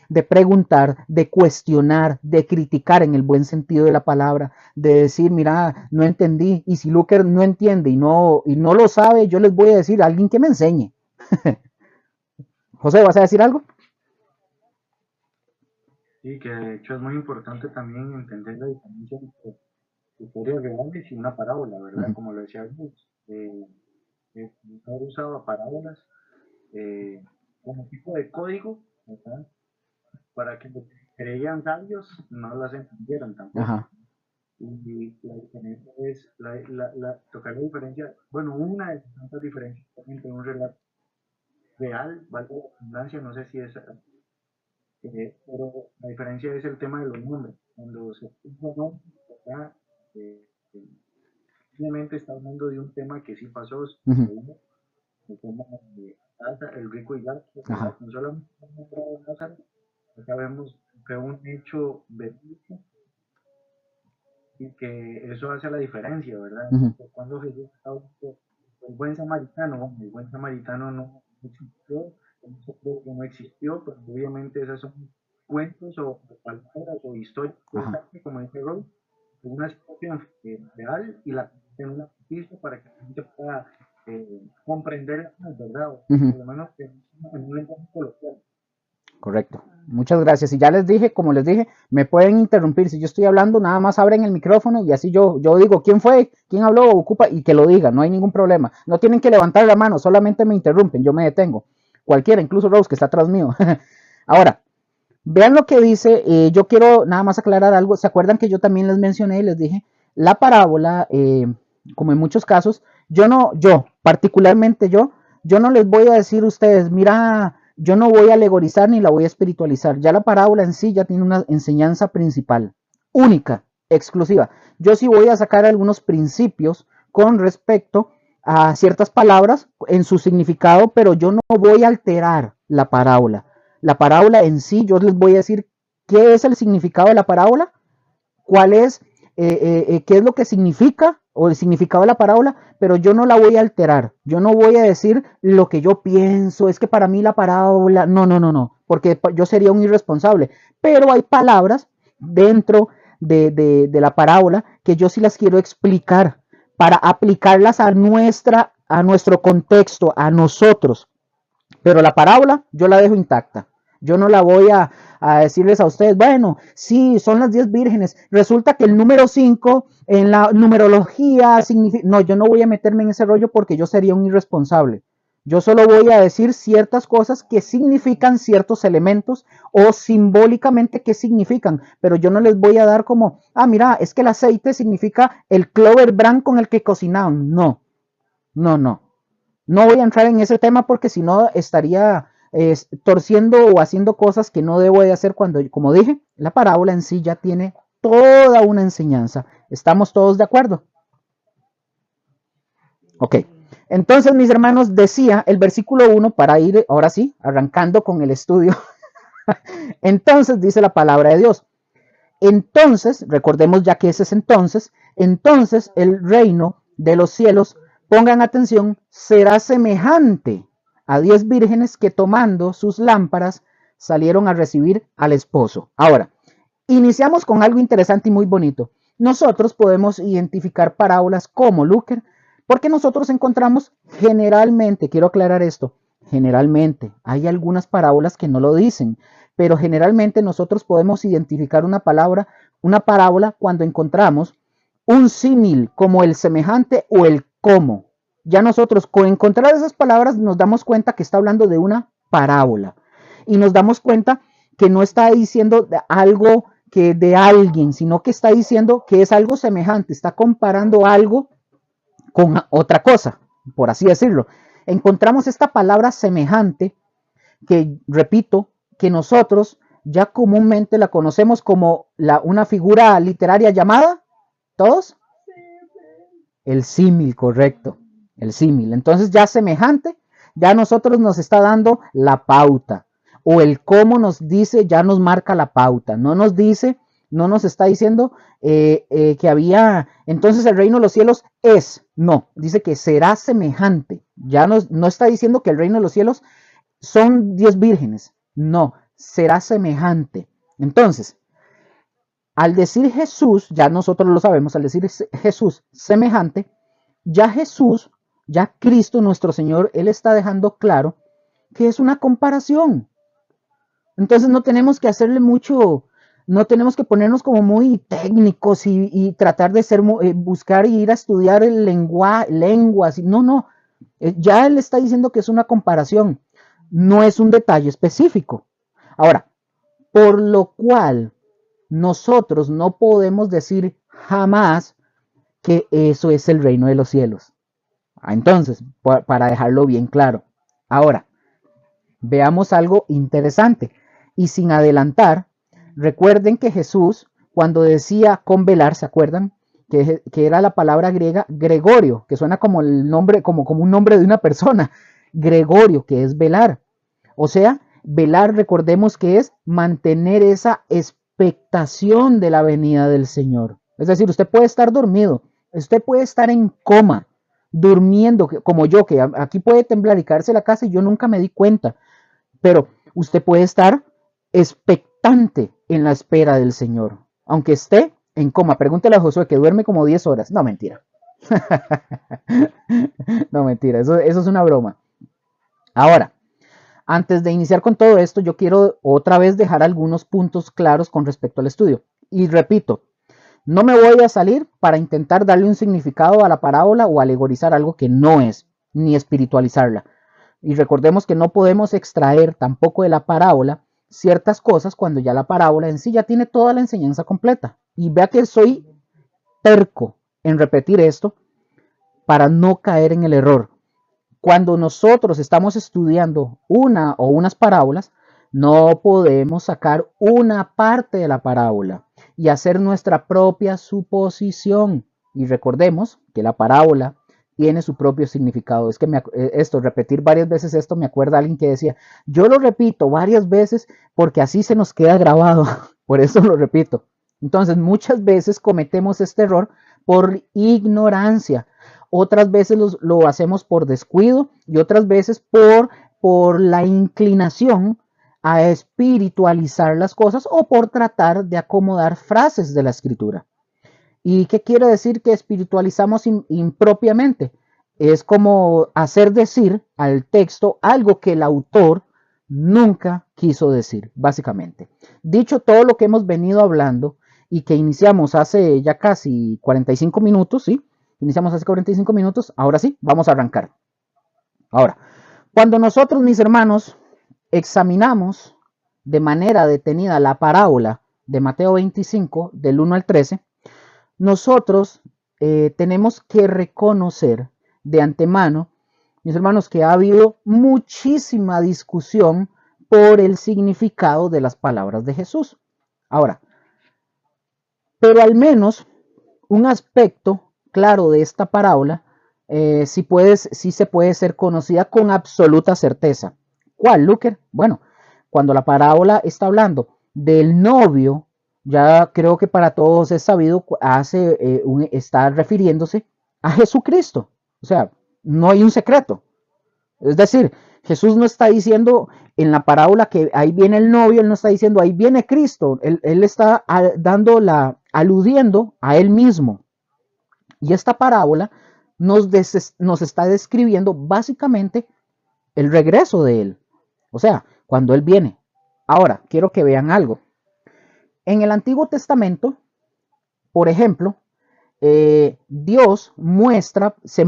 de preguntar, de cuestionar, de criticar en el buen sentido de la palabra, de decir, mira, no entendí, y si Luker no entiende y no lo sabe, yo les voy a decir a alguien que me enseñe. José, ¿vas a decir algo? Sí, que de hecho es muy importante también entender la diferencia entre historias reales y una parábola, ¿verdad? Como lo decía Gus, usaba parábolas como tipo de código, ¿verdad? Para que los que creían sabios no las entendieran tampoco. Ajá. Y la diferencia es, tocar la diferencia, bueno, una de las tantas diferencias entre un relato real, valga la redundancia, no sé si es, pero la diferencia es el tema de los nombres. Cuando se puso nombre, ¿verdad? Obviamente está hablando de un tema que sí pasó, el tema de el rico y Lázaro, no solamente Lázaro, acá vemos que un hecho verídico y que eso hace la diferencia, ¿verdad? Cuando Jesús está hablando el buen samaritano no existió, no existió, pero obviamente esas son cuentos o palabras o historias, como dice Rose, de una situación real y la en una pista para que la gente pueda comprender, ¿verdad? O por lo menos en un lenguaje coloquial. Correcto. Muchas gracias. Y ya les dije, como les dije, me pueden interrumpir. Si yo estoy hablando, nada más abren el micrófono y así yo digo quién fue, quién habló, ocupa y que lo diga. No hay ningún problema. No tienen que levantar la mano, solamente me interrumpen, yo me detengo. Cualquiera, incluso Rose que está atrás mío. Ahora, vean lo que dice. Yo quiero nada más aclarar algo. ¿Se acuerdan que yo también les mencioné y les dije? La parábola, como en muchos casos, particularmente yo no les voy a decir a ustedes, mira, yo no voy a alegorizar ni la voy a espiritualizar. Ya la parábola en sí ya tiene una enseñanza principal, única, exclusiva. Yo sí voy a sacar algunos principios con respecto a ciertas palabras en su significado, pero yo no voy a alterar la parábola. La parábola en sí, yo les voy a decir qué es el significado de la parábola, cuál es, qué es lo que significa o el significado de la parábola, pero yo no la voy a alterar. Yo no voy a decir lo que yo pienso, es que para mí la parábola, no, porque yo sería un irresponsable. Pero hay palabras dentro de la parábola que yo sí las quiero explicar para aplicarlas a nuestro contexto, a nosotros. Pero la parábola yo la dejo intacta. Yo no la voy a decirles a ustedes, bueno, sí, son las 10 vírgenes. Resulta que el número 5 en la numerología significa... No, yo no voy a meterme en ese rollo porque yo sería un irresponsable. Yo solo voy a decir ciertas cosas que significan ciertos elementos o simbólicamente qué significan, pero yo no les voy a dar como, ah, mira, es que el aceite significa el clover brand con el que cocinaban. No, no, no. No voy a entrar en ese tema porque si no estaría torciendo o haciendo cosas que no debo de hacer cuando, como dije, la parábola en sí ya tiene toda una enseñanza. ¿Estamos todos de acuerdo? Ok. Entonces, mis hermanos, decía el versículo 1 para ir, ahora sí, arrancando con el estudio. Entonces, dice la palabra de Dios. Entonces, recordemos ya que ese es entonces el reino de los cielos, pongan atención, será semejante a 10 vírgenes que tomando sus lámparas salieron a recibir al esposo. Ahora, iniciamos con algo interesante y muy bonito. Nosotros podemos identificar parábolas como Luker, porque nosotros encontramos generalmente, quiero aclarar esto, generalmente hay algunas parábolas que no lo dicen, pero generalmente nosotros podemos identificar una parábola cuando encontramos un símil como el semejante o el como. Ya nosotros con encontrar esas palabras nos damos cuenta que está hablando de una parábola y nos damos cuenta que no está diciendo algo que de alguien, sino que está diciendo que es algo semejante, está comparando algo con otra cosa, por así decirlo. Encontramos esta palabra semejante que, repito, que nosotros ya comúnmente la conocemos como una figura literaria llamada, ¿todos? El símil, correcto, el símil. Entonces ya semejante, ya nosotros nos está dando la pauta, o el cómo nos dice, ya nos marca la pauta, no nos dice, no nos está diciendo que había, entonces el reino de los cielos es, no, dice que será semejante, ya no está diciendo que el reino de los cielos son 10 vírgenes, no, será semejante. Entonces, al decir Jesús, ya nosotros lo sabemos, al decir Jesús semejante, ya Cristo nuestro Señor, Él está dejando claro que es una comparación. Entonces no tenemos que hacerle mucho, no tenemos que ponernos como muy técnicos y tratar de ser, buscar y ir a estudiar el lenguas. No, ya Él está diciendo que es una comparación, no es un detalle específico. Ahora, por lo cual nosotros no podemos decir jamás que eso es el reino de los cielos. Entonces, para dejarlo bien claro. Ahora, veamos algo interesante. Y sin adelantar, recuerden que Jesús, cuando decía con velar, ¿se acuerdan? Que era la palabra griega Gregorio, que suena como el nombre, como un nombre de una persona. Gregorio, que es velar. O sea, velar, recordemos que es mantener esa expectación de la venida del Señor. Es decir, usted puede estar dormido, usted puede estar en coma, durmiendo, como yo, que aquí puede temblar y caerse la casa y yo nunca me di cuenta, pero usted puede estar expectante en la espera del Señor, aunque esté en coma. Pregúntele a Josué que duerme como 10 horas. No, mentira. No, mentira, eso es una broma. Ahora, antes de iniciar con todo esto, yo quiero otra vez dejar algunos puntos claros con respecto al estudio. Y repito, no me voy a salir para intentar darle un significado a la parábola o alegorizar algo que no es, ni espiritualizarla. Y recordemos que no podemos extraer tampoco de la parábola ciertas cosas cuando ya la parábola en sí ya tiene toda la enseñanza completa. Y vea que soy terco en repetir esto para no caer en el error. Cuando nosotros estamos estudiando una o unas parábolas, no podemos sacar una parte de la parábola y hacer nuestra propia suposición. Y recordemos que la parábola tiene su propio significado. Es que repetir varias veces esto, me acuerda a alguien que decía, yo lo repito varias veces porque así se nos queda grabado. Por eso lo repito. Entonces, muchas veces cometemos este error por ignorancia. Otras veces lo hacemos por descuido y otras veces por la inclinación a espiritualizar las cosas o por tratar de acomodar frases de la escritura. ¿Y qué quiere decir que espiritualizamos impropiamente? Es como hacer decir al texto algo que el autor nunca quiso decir, básicamente. Dicho todo lo que hemos venido hablando y que iniciamos hace ya casi 45 minutos, ¿sí? Iniciamos hace 45 minutos, ahora sí, vamos a arrancar. Ahora, cuando nosotros, mis hermanos, examinamos de manera detenida la parábola de Mateo 25, del 1 al 13, nosotros tenemos que reconocer de antemano, mis hermanos, que ha habido muchísima discusión por el significado de las palabras de Jesús. Ahora, pero al menos un aspecto claro de esta parábola sí se puede ser conocida con absoluta certeza. ¿Cuál, Luker? Bueno, cuando la parábola está hablando del novio, ya creo que para todos es sabido, está refiriéndose a Jesucristo. O sea, no hay un secreto. Es decir, Jesús no está diciendo en la parábola que ahí viene el novio, él no está diciendo ahí viene Cristo, él está aludiendo a él mismo. Y esta parábola nos está describiendo básicamente el regreso de él. O sea, cuando él viene. Ahora, quiero que vean algo. En el Antiguo Testamento, por ejemplo, Dios se muestra se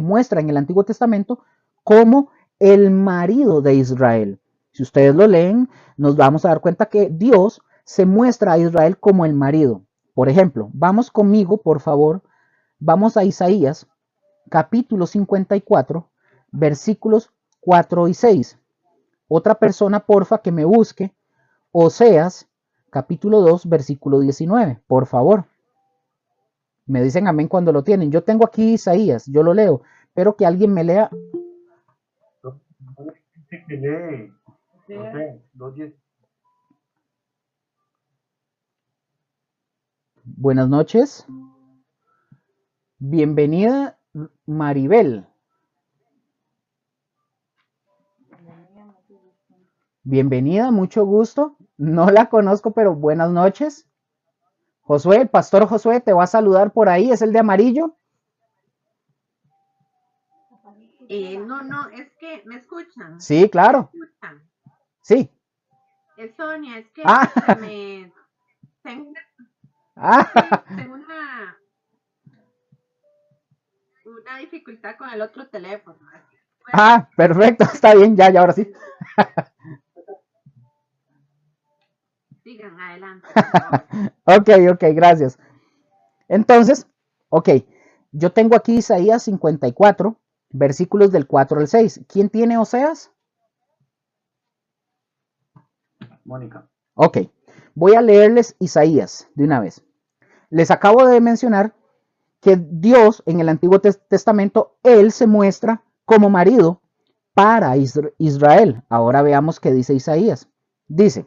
muestra en el Antiguo Testamento como el marido de Israel. Si ustedes lo leen, nos vamos a dar cuenta que Dios se muestra a Israel como el marido. Por ejemplo, vamos conmigo, por favor, vamos a Isaías, capítulo 54, versículos 4 y 6. Otra persona, porfa, que me busque Oseas, capítulo 2, versículo 19, por favor. Me dicen amén cuando lo tienen. Yo tengo aquí Isaías, yo lo leo, pero que alguien me lea. Buenas noches. Bienvenida, Maribel. Bienvenida, mucho gusto. No la conozco, pero buenas noches. Josué, el pastor Josué te va a saludar por ahí, es el de amarillo. No, es que me escuchan. Sí, claro. ¿Me escuchan? Sí. Es Sonia, es que tengo una dificultad con el otro teléfono. Bueno. Perfecto, está bien, ya, ahora sí. Sigan adelante. Ok, gracias. Entonces, yo tengo aquí Isaías 54, versículos del 4 al 6. ¿Quién tiene Oseas? Mónica. Ok, voy a leerles Isaías de una vez. Les acabo de mencionar que Dios en el Antiguo Testamento, Él se muestra como marido para Israel. Ahora veamos qué dice Isaías. Dice,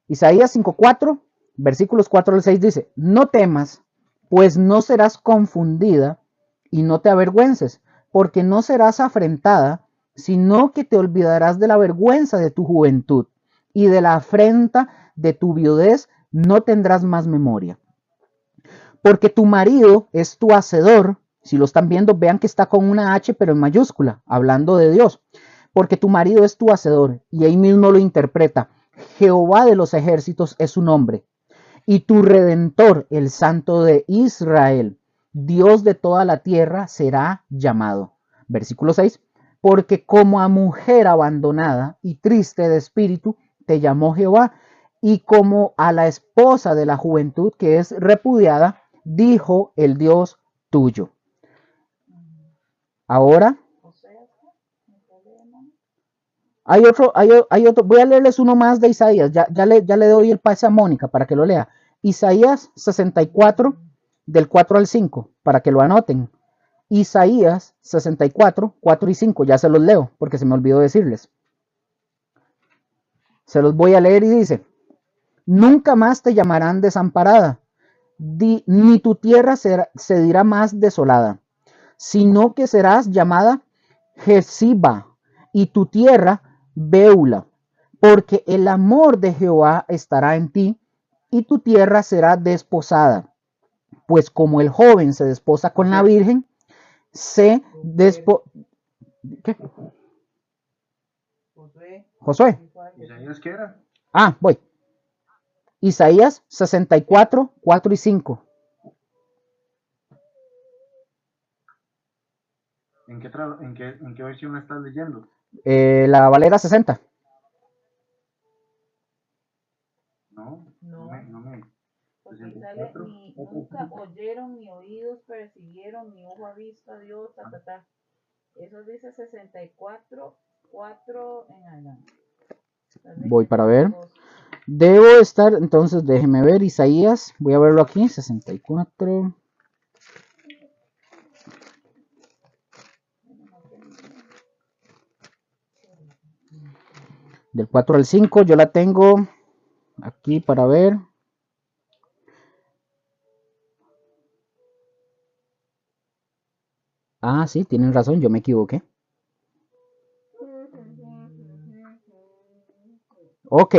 Isaías 5:4, versículos 4 al 6 dice, no temas, pues no serás confundida y no te avergüences, porque no serás afrentada, sino que te olvidarás de la vergüenza de tu juventud y de la afrenta de tu viudez no tendrás más memoria. Porque tu marido es tu hacedor. Si lo están viendo, vean que está con una H pero en mayúscula, hablando de Dios. Porque tu marido es tu hacedor, y ahí mismo lo interpreta. Jehová de los ejércitos es su nombre. Y tu redentor, el Santo de Israel, Dios de toda la tierra, será llamado. Versículo 6. Porque como a mujer abandonada y triste de espíritu, te llamó Jehová, y como a la esposa de la juventud que es repudiada, dijo el Dios tuyo. Ahora hay otro, voy a leerles uno más de Isaías, ya le doy el pase a Mónica para que lo lea. Isaías 64, del 4 al 5, para que lo anoten. Isaías 64, 4 y 5, ya se los leo, porque se me olvidó decirles. Se los voy a leer y dice, nunca más te llamarán desamparada, ni tu tierra se dirá más desolada, sino que serás llamada Jesiba, y tu tierra Beula, porque el amor de Jehová estará en ti, y tu tierra será desposada. Pues como el joven se desposa con la virgen, ¿Qué? Josué. Josué. ¿Isaías qué era? Ah, voy. Isaías 64, 4 y 5. ¿En qué versión la estás leyendo? La Valera 60. No, No. no me. Porque ahí sale, 64, ni nunca oyeron, ni oídos percibieron, ni ojo ha visto a Dios, ta, ta, ta. Eso dice 64, 4 en adelante. Voy para ver. Debo estar, entonces déjeme ver, Isaías, voy a verlo aquí, 64. Del 4 al 5, yo la tengo aquí para ver. Ah, sí, tienen razón, yo me equivoqué. Ok,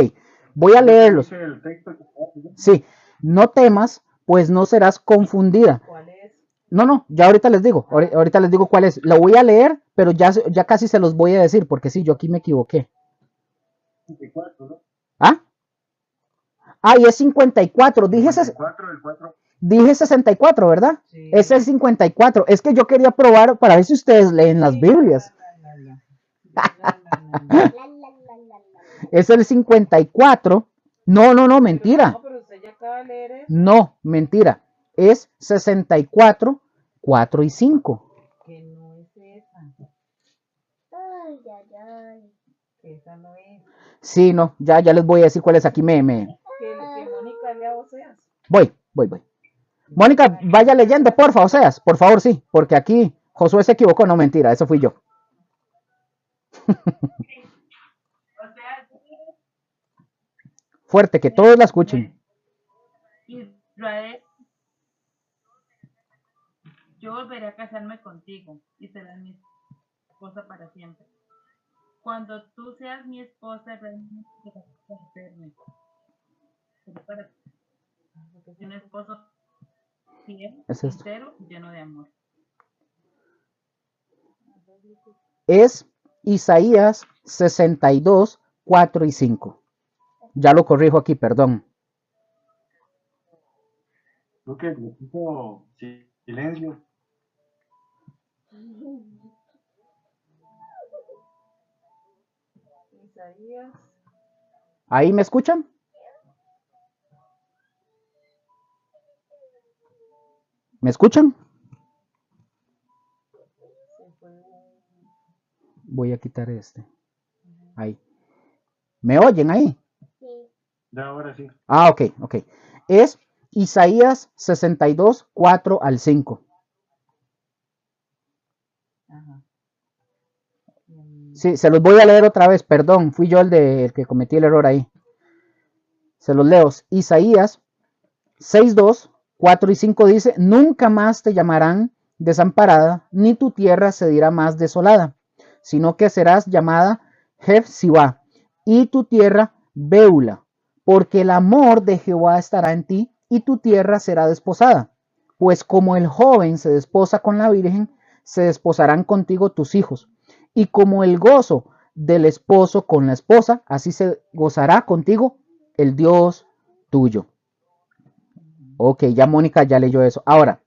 voy a leerlos. Dice el texto que estaba leyendo. Sí, no temas, pues no serás confundida. ¿Cuál es? No, ya ahorita les digo, ahorita les digo cuál es. Lo voy a leer, pero ya casi se los voy a decir, porque sí, yo aquí me equivoqué. 54, ¿no? ¿Ah? Ah, y es 54, dije 54 del 4. Dije 64, ¿verdad? Sí. Es el 54. Es que yo quería probar para ver si ustedes leen las Biblias. Es el 54. No, mentira. No, pero usted ya acaba de leer eso. No, mentira. Es 64, 4 y 5. Que no es esa. Ay, ay, ay. Que esa no es. Sí, no, ya les voy a decir cuál es. Aquí Que Mónica lea Oseas. Voy. Mónica, vaya leyendo, porfa, Oseas. Por favor, sí, porque aquí Josué se equivocó. No, mentira, eso fui yo. Fuerte, que todos la escuchen. Israel, yo volveré a casarme contigo y serás mi esposa para siempre. Cuando tú seas mi esposa, realmente serás servirme. Seré para ti un esposo fiel, Es esto. sincero y lleno de amor. Es Isaías 62, 4 y 5. Ya lo corrijo aquí, perdón. Creo que le puso silencio. Isaías. ¿Ahí me escuchan? ¿Me escuchan? Voy a quitar este. Ahí. ¿Me oyen ahí? Sí. Ya ahora sí. Ah, ok. Es Isaías 62, 4 al 5. Ajá. Sí, se los voy a leer otra vez, perdón, fui yo el que cometí el error ahí. Se los leo. Isaías 6:2, 4 y 5 dice, nunca más te llamarán desamparada, ni tu tierra se dirá más desolada, sino que serás llamada Jefsibá, y tu tierra Beula, porque el amor de Jehová estará en ti, y tu tierra será desposada. Pues como el joven se desposa con la virgen, se desposarán contigo tus hijos, y como el gozo del esposo con la esposa, así se gozará contigo el Dios tuyo. Ok, ya Mónica ya leyó eso. Ahora,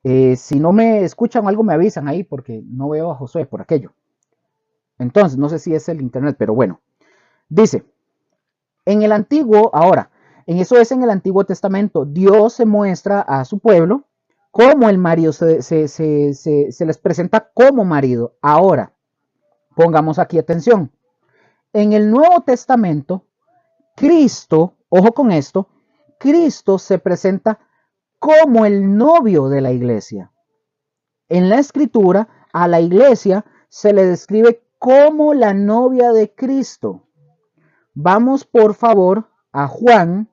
si no me escuchan o algo me avisan ahí porque no veo a Josué por aquello. Entonces, no sé si es el internet, pero bueno. Dice, en el antiguo, ahora, en eso es en el Antiguo Testamento, Dios se muestra a su pueblo como el marido, se les presenta como marido. Ahora, pongamos aquí atención. En el Nuevo Testamento, Cristo, ojo con esto, Cristo se presenta como el novio de la iglesia. En la escritura, a la iglesia se le describe como la novia de Cristo. Vamos por favor a Juan,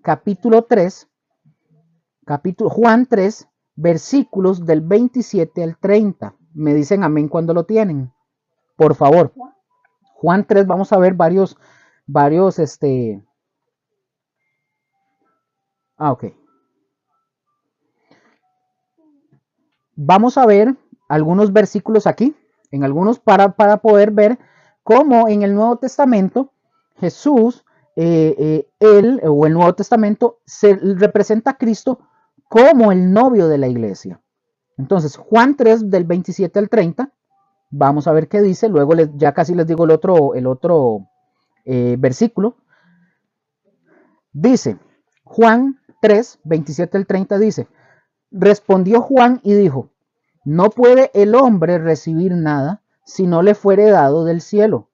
capítulo 3, Juan 3, versículos del 27 al 30. Me dicen amén cuando lo tienen. Por favor. Juan 3, vamos a ver varios, ok. Vamos a ver algunos versículos aquí. En algunos para poder ver cómo en el Nuevo Testamento Jesús, él o el Nuevo Testamento se representa a Cristo como el novio de la iglesia. Entonces, Juan 3 del 27 al 30, vamos a ver qué dice, luego ya casi les digo el otro versículo. Dice, Juan 3, 27 al 30 dice, respondió Juan y dijo, no puede el hombre recibir nada si no le fuere dado del cielo.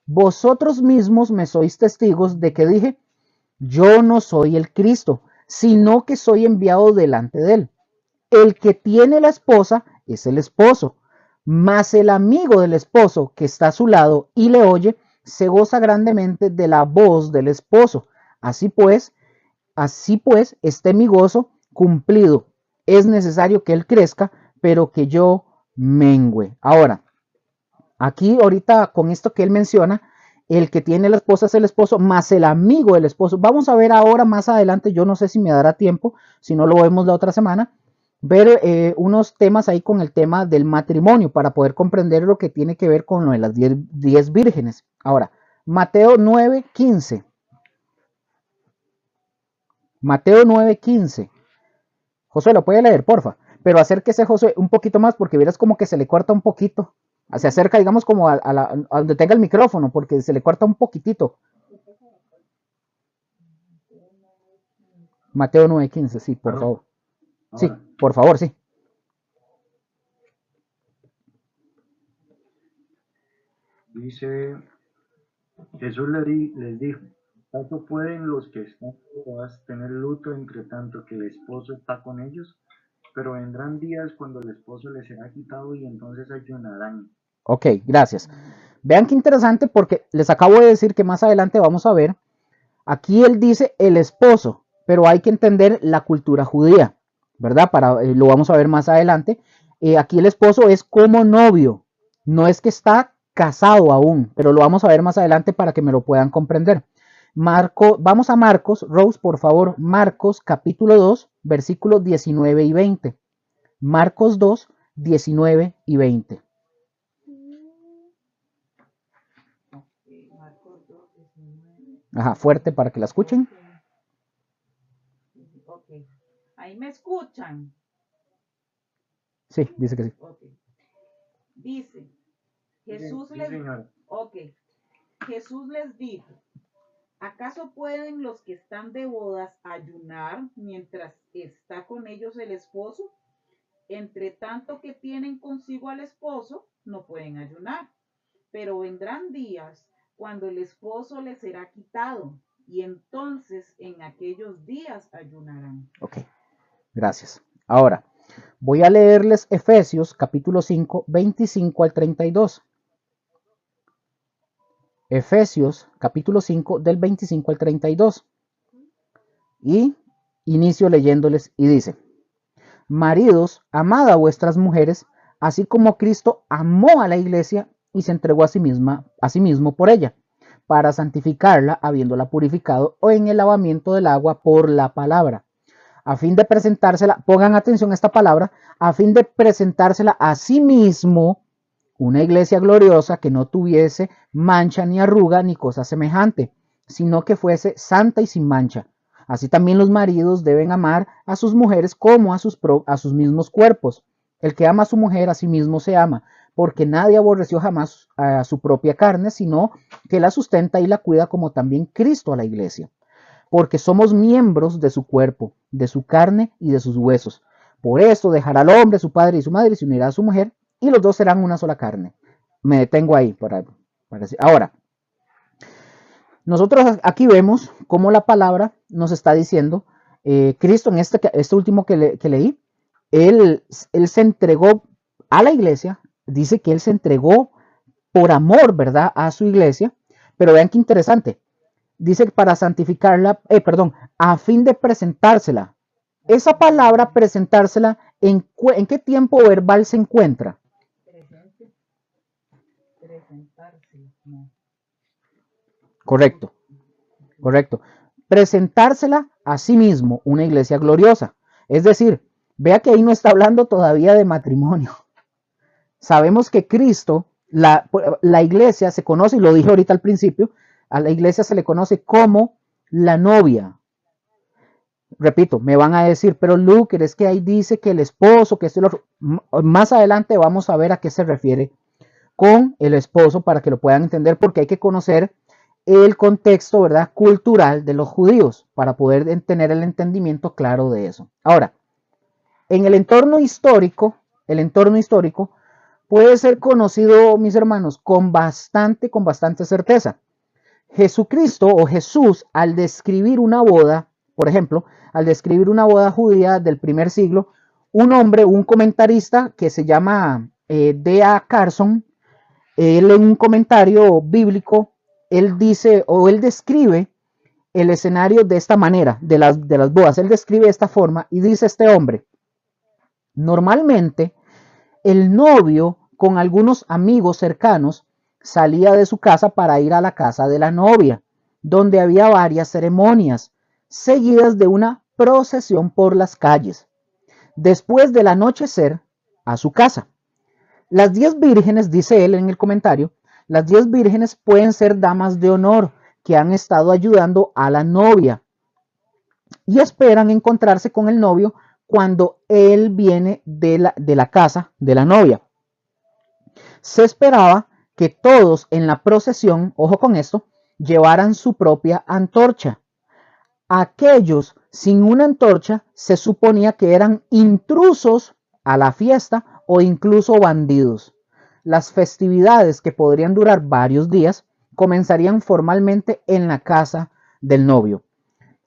Vosotros mismos me sois testigos de que dije, yo no soy el Cristo, sino que soy enviado delante de él. El que tiene la esposa es el esposo, mas el amigo del esposo que está a su lado y le oye, se goza grandemente de la voz del esposo. Así pues, esté mi gozo cumplido. Es necesario que él crezca, pero que yo mengüe. Ahora, aquí ahorita con esto que él menciona, el que tiene la esposa es el esposo, más el amigo del esposo. Vamos a ver ahora más adelante, yo no sé si me dará tiempo, si no lo vemos la otra semana, ver unos temas ahí con el tema del matrimonio para poder comprender lo que tiene que ver con lo de las 10 vírgenes. Ahora, Mateo 9:15. Mateo 9:15. Josué, ¿lo puede leer, porfa? Pero acérquese, Josué, un poquito más porque verás como que se le corta un poquito. Se acerca, digamos, como a donde tenga el micrófono, porque se le corta un poquitito. Mateo 9:15, sí, por favor. Sí, por favor, sí. Dice, Jesús les dijo, ¿acaso pueden los que están bodas tener luto entre tanto que el esposo está con ellos? Pero vendrán días cuando el esposo les será quitado y entonces ayunarán. Ok, gracias. Vean qué interesante porque les acabo de decir que más adelante vamos a ver, aquí él dice el esposo, pero hay que entender la cultura judía, ¿verdad? Lo vamos a ver más adelante. Aquí el esposo es como novio, no es que está casado aún, pero lo vamos a ver más adelante para que me lo puedan comprender. Vamos a Marcos, Rose, por favor, Marcos capítulo 2, versículos 19 y 20. Marcos 2, 19 y 20. Ajá, fuerte para que la escuchen. Ok. Ahí me escuchan. Sí, dice que sí. Okay. Dice, Jesús Jesús les dijo, ¿acaso pueden los que están de bodas ayunar mientras está con ellos el esposo? Entre tanto que tienen consigo al esposo, no pueden ayunar. Pero vendrán días cuando el esposo les será quitado, y entonces en aquellos días ayunarán. Ok, gracias. Ahora, voy a leerles Efesios capítulo 5, 25 al 32. Efesios capítulo 5 del 25 al 32. Y inicio leyéndoles y dice, maridos, amad a vuestras mujeres, así como Cristo amó a la iglesia y se entregó a sí mismo por ella, para santificarla, habiéndola purificado o en el lavamiento del agua por la palabra, a fin de presentársela, pongan atención a esta palabra, a fin de presentársela a sí mismo, una iglesia gloriosa que no tuviese mancha ni arruga ni cosa semejante, sino que fuese santa y sin mancha. Así también los maridos deben amar a sus mujeres como a sus mismos cuerpos. El que ama a su mujer a sí mismo se ama, porque nadie aborreció jamás a su propia carne, sino que la sustenta y la cuida como también Cristo a la iglesia. Porque somos miembros de su cuerpo, de su carne y de sus huesos. Por esto dejará al hombre su padre y su madre y se unirá a su mujer, y los dos serán una sola carne. Me detengo ahí para decir. Ahora, nosotros aquí vemos cómo la palabra nos está diciendo, Cristo en este último que leí, él se entregó a la iglesia, dice que él se entregó por amor, ¿verdad?, a su iglesia, pero vean qué interesante, dice para santificarla, a fin de presentársela. Esa palabra presentársela, ¿en qué tiempo verbal se encuentra? Presentársela, no. Correcto. Presentársela a sí mismo, una iglesia gloriosa. Es decir, vea que ahí no está hablando todavía de matrimonio. Sabemos que Cristo La iglesia se conoce, y lo dije ahorita al principio, a la iglesia se le conoce como la novia. Repito, me van a decir, pero Luke, es que ahí dice que el esposo, que esto y lo otro. Más adelante vamos a ver a qué se refiere con el esposo para que lo puedan entender, porque hay que conocer el contexto, ¿verdad?, cultural de los judíos para poder tener el entendimiento claro de eso. Ahora, en el entorno histórico puede ser conocido, mis hermanos, con bastante certeza. Jesucristo o Jesús, al describir una boda, por ejemplo, al describir una boda judía del primer siglo, un hombre, un comentarista que se llama D.A. Carson, él en un comentario bíblico, él dice o él describe el escenario de esta manera, de las bodas. Él describe de esta forma y dice este hombre, normalmente el novio con algunos amigos cercanos salía de su casa para ir a la casa de la novia, donde había varias ceremonias, seguidas de una procesión por las calles. Después del anochecer, a su casa. Las 10 vírgenes, dice él en el comentario, las 10 vírgenes pueden ser damas de honor que han estado ayudando a la novia y esperan encontrarse con el novio cuando él viene de la casa de la novia. Se esperaba que todos en la procesión, ojo con esto, llevaran su propia antorcha. Aquellos sin una antorcha se suponía que eran intrusos a la fiesta o incluso bandidos. Las festividades, que podrían durar varios días, comenzarían formalmente en la casa del novio.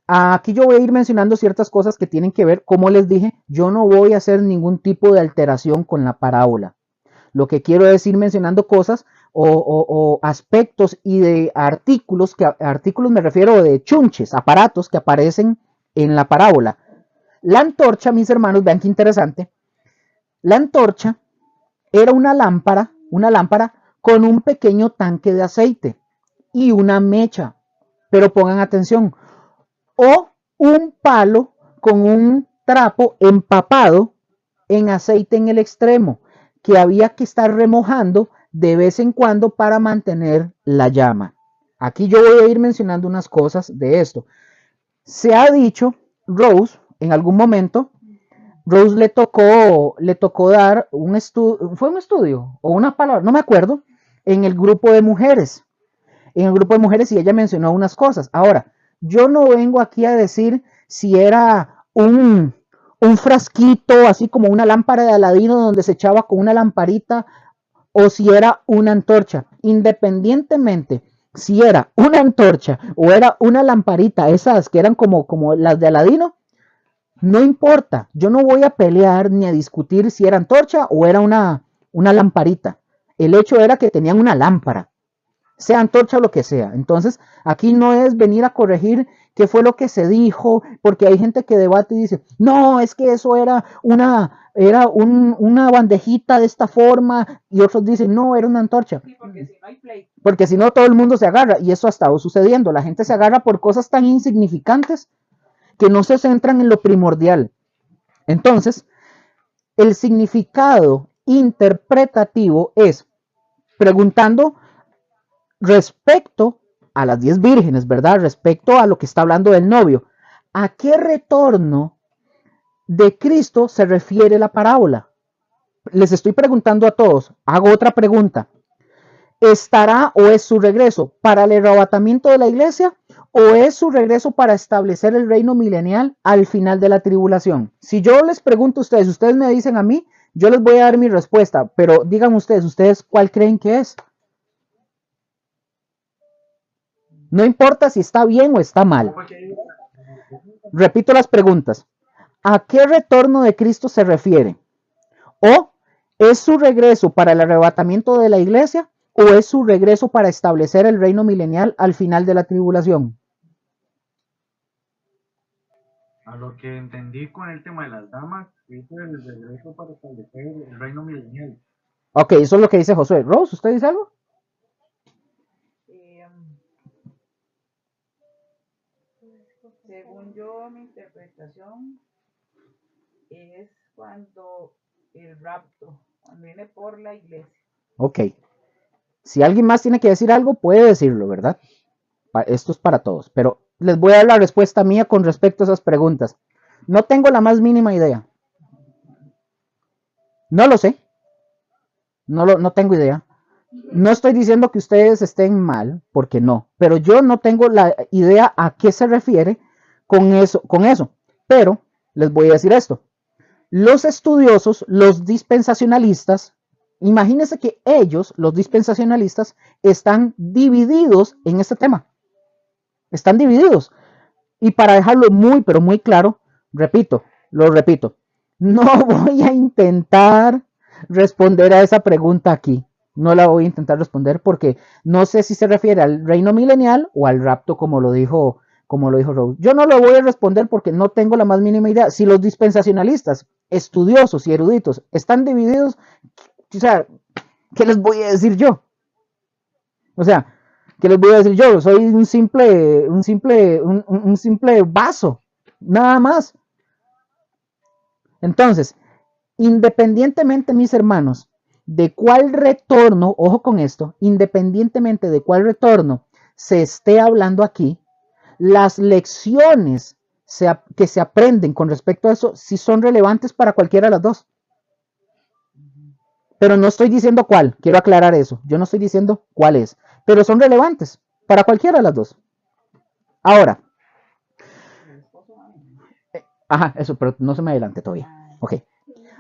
Aquí yo voy a ir mencionando ciertas cosas que tienen que ver, como les dije, yo no voy a hacer ningún tipo de alteración con la parábola. Lo que quiero es ir mencionando cosas o aspectos y de artículos me refiero de chunches, aparatos que aparecen en la parábola. La antorcha, mis hermanos, vean qué interesante. La antorcha era una lámpara con un pequeño tanque de aceite y una mecha. Pero pongan atención, o un palo con un trapo empapado en aceite en el extremo, que había que estar remojando de vez en cuando para mantener la llama. Aquí yo voy a ir mencionando unas cosas de esto. Se ha dicho, Rose, en algún momento, Rose le tocó dar un estudio, fue un estudio o una palabra, no me acuerdo, en el grupo de mujeres. En el grupo de mujeres y ella mencionó unas cosas. Ahora, yo no vengo aquí a decir si era un frasquito, así como una lámpara de Aladino donde se echaba con una lamparita, o si era una antorcha. Independientemente si era una antorcha o era una lamparita, esas que eran como las de Aladino, no importa. Yo no voy a pelear ni a discutir si era antorcha o era una lamparita. El hecho era que tenían una lámpara, sea antorcha o lo que sea. Entonces, aquí no es venir a corregir qué fue lo que se dijo, porque hay gente que debate y dice, no, es que eso era una bandejita de esta forma, y otros dicen, no, era una antorcha. Sí, porque si no hay play. Porque si no, todo el mundo se agarra, y eso ha estado sucediendo. La gente se agarra por cosas tan insignificantes que no se centran en lo primordial. Entonces, el significado interpretativo es preguntando respecto a las 10 vírgenes, ¿verdad? Respecto a lo que está hablando del novio. ¿A qué retorno de Cristo se refiere la parábola? Les estoy preguntando a todos. Hago otra pregunta. ¿Estará o es su regreso para el arrebatamiento de la iglesia o es su regreso para establecer el reino milenial al final de la tribulación? Si yo les pregunto a ustedes, ustedes me dicen a mí, yo les voy a dar mi respuesta, pero digan ustedes cuál creen que es. No importa si está bien o está mal. Repito las preguntas. ¿A qué retorno de Cristo se refiere? ¿O es su regreso para el arrebatamiento de la iglesia o es su regreso para establecer el reino milenial al final de la tribulación? A lo que entendí con el tema de las damas, es el regreso para establecer el reino milenial. Ok, eso es lo que dice Josué. Rose, ¿usted dice algo? Según yo, mi interpretación es cuando el rapto, cuando viene por la iglesia. Ok. Si alguien más tiene que decir algo, puede decirlo, ¿verdad? Esto es para todos, pero les voy a dar la respuesta mía con respecto a esas preguntas. No tengo la más mínima idea. No lo sé. No tengo idea. No estoy diciendo que ustedes estén mal, porque no, pero yo no tengo la idea a qué se refiere con eso. Pero les voy a decir esto. Los estudiosos, los dispensacionalistas, imagínense que ellos, los dispensacionalistas, están divididos en este tema. Están divididos. Y para dejarlo muy, pero muy claro, lo repito, no voy a intentar responder a esa pregunta aquí. No la voy a intentar responder porque no sé si se refiere al reino milenial o al rapto, como lo dijo Rose. Yo no lo voy a responder porque no tengo la más mínima idea. Si los dispensacionalistas, estudiosos y eruditos están divididos, o sea, ¿qué les voy a decir yo? O sea, ¿qué les voy a decir yo? Soy un simple vaso, nada más. Entonces, independientemente, mis hermanos, de cuál retorno, ojo con esto, independientemente de cuál retorno se esté hablando aquí, las lecciones que se aprenden con respecto a eso sí son relevantes para cualquiera de las dos. Pero no estoy diciendo cuál, quiero aclarar eso. Yo no estoy diciendo cuál es, pero son relevantes para cualquiera de las dos. Ahora, eso, pero no se me adelante todavía. Ok.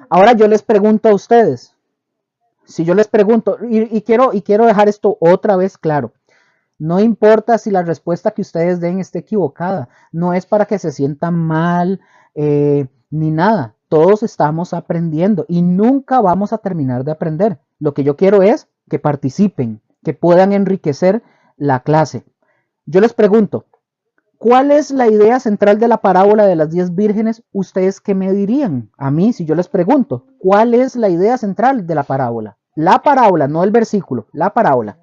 Ahora yo les pregunto a ustedes. Si yo les pregunto, y quiero dejar esto otra vez claro. No importa si la respuesta que ustedes den esté equivocada. No es para que se sientan mal ni nada. Todos estamos aprendiendo y nunca vamos a terminar de aprender. Lo que yo quiero es que participen, que puedan enriquecer la clase. Yo les pregunto, ¿cuál es la idea central de la parábola de las 10 vírgenes? ¿Ustedes qué me dirían? A mí, si yo les pregunto, ¿cuál es la idea central de la parábola? La parábola, no el versículo, la parábola.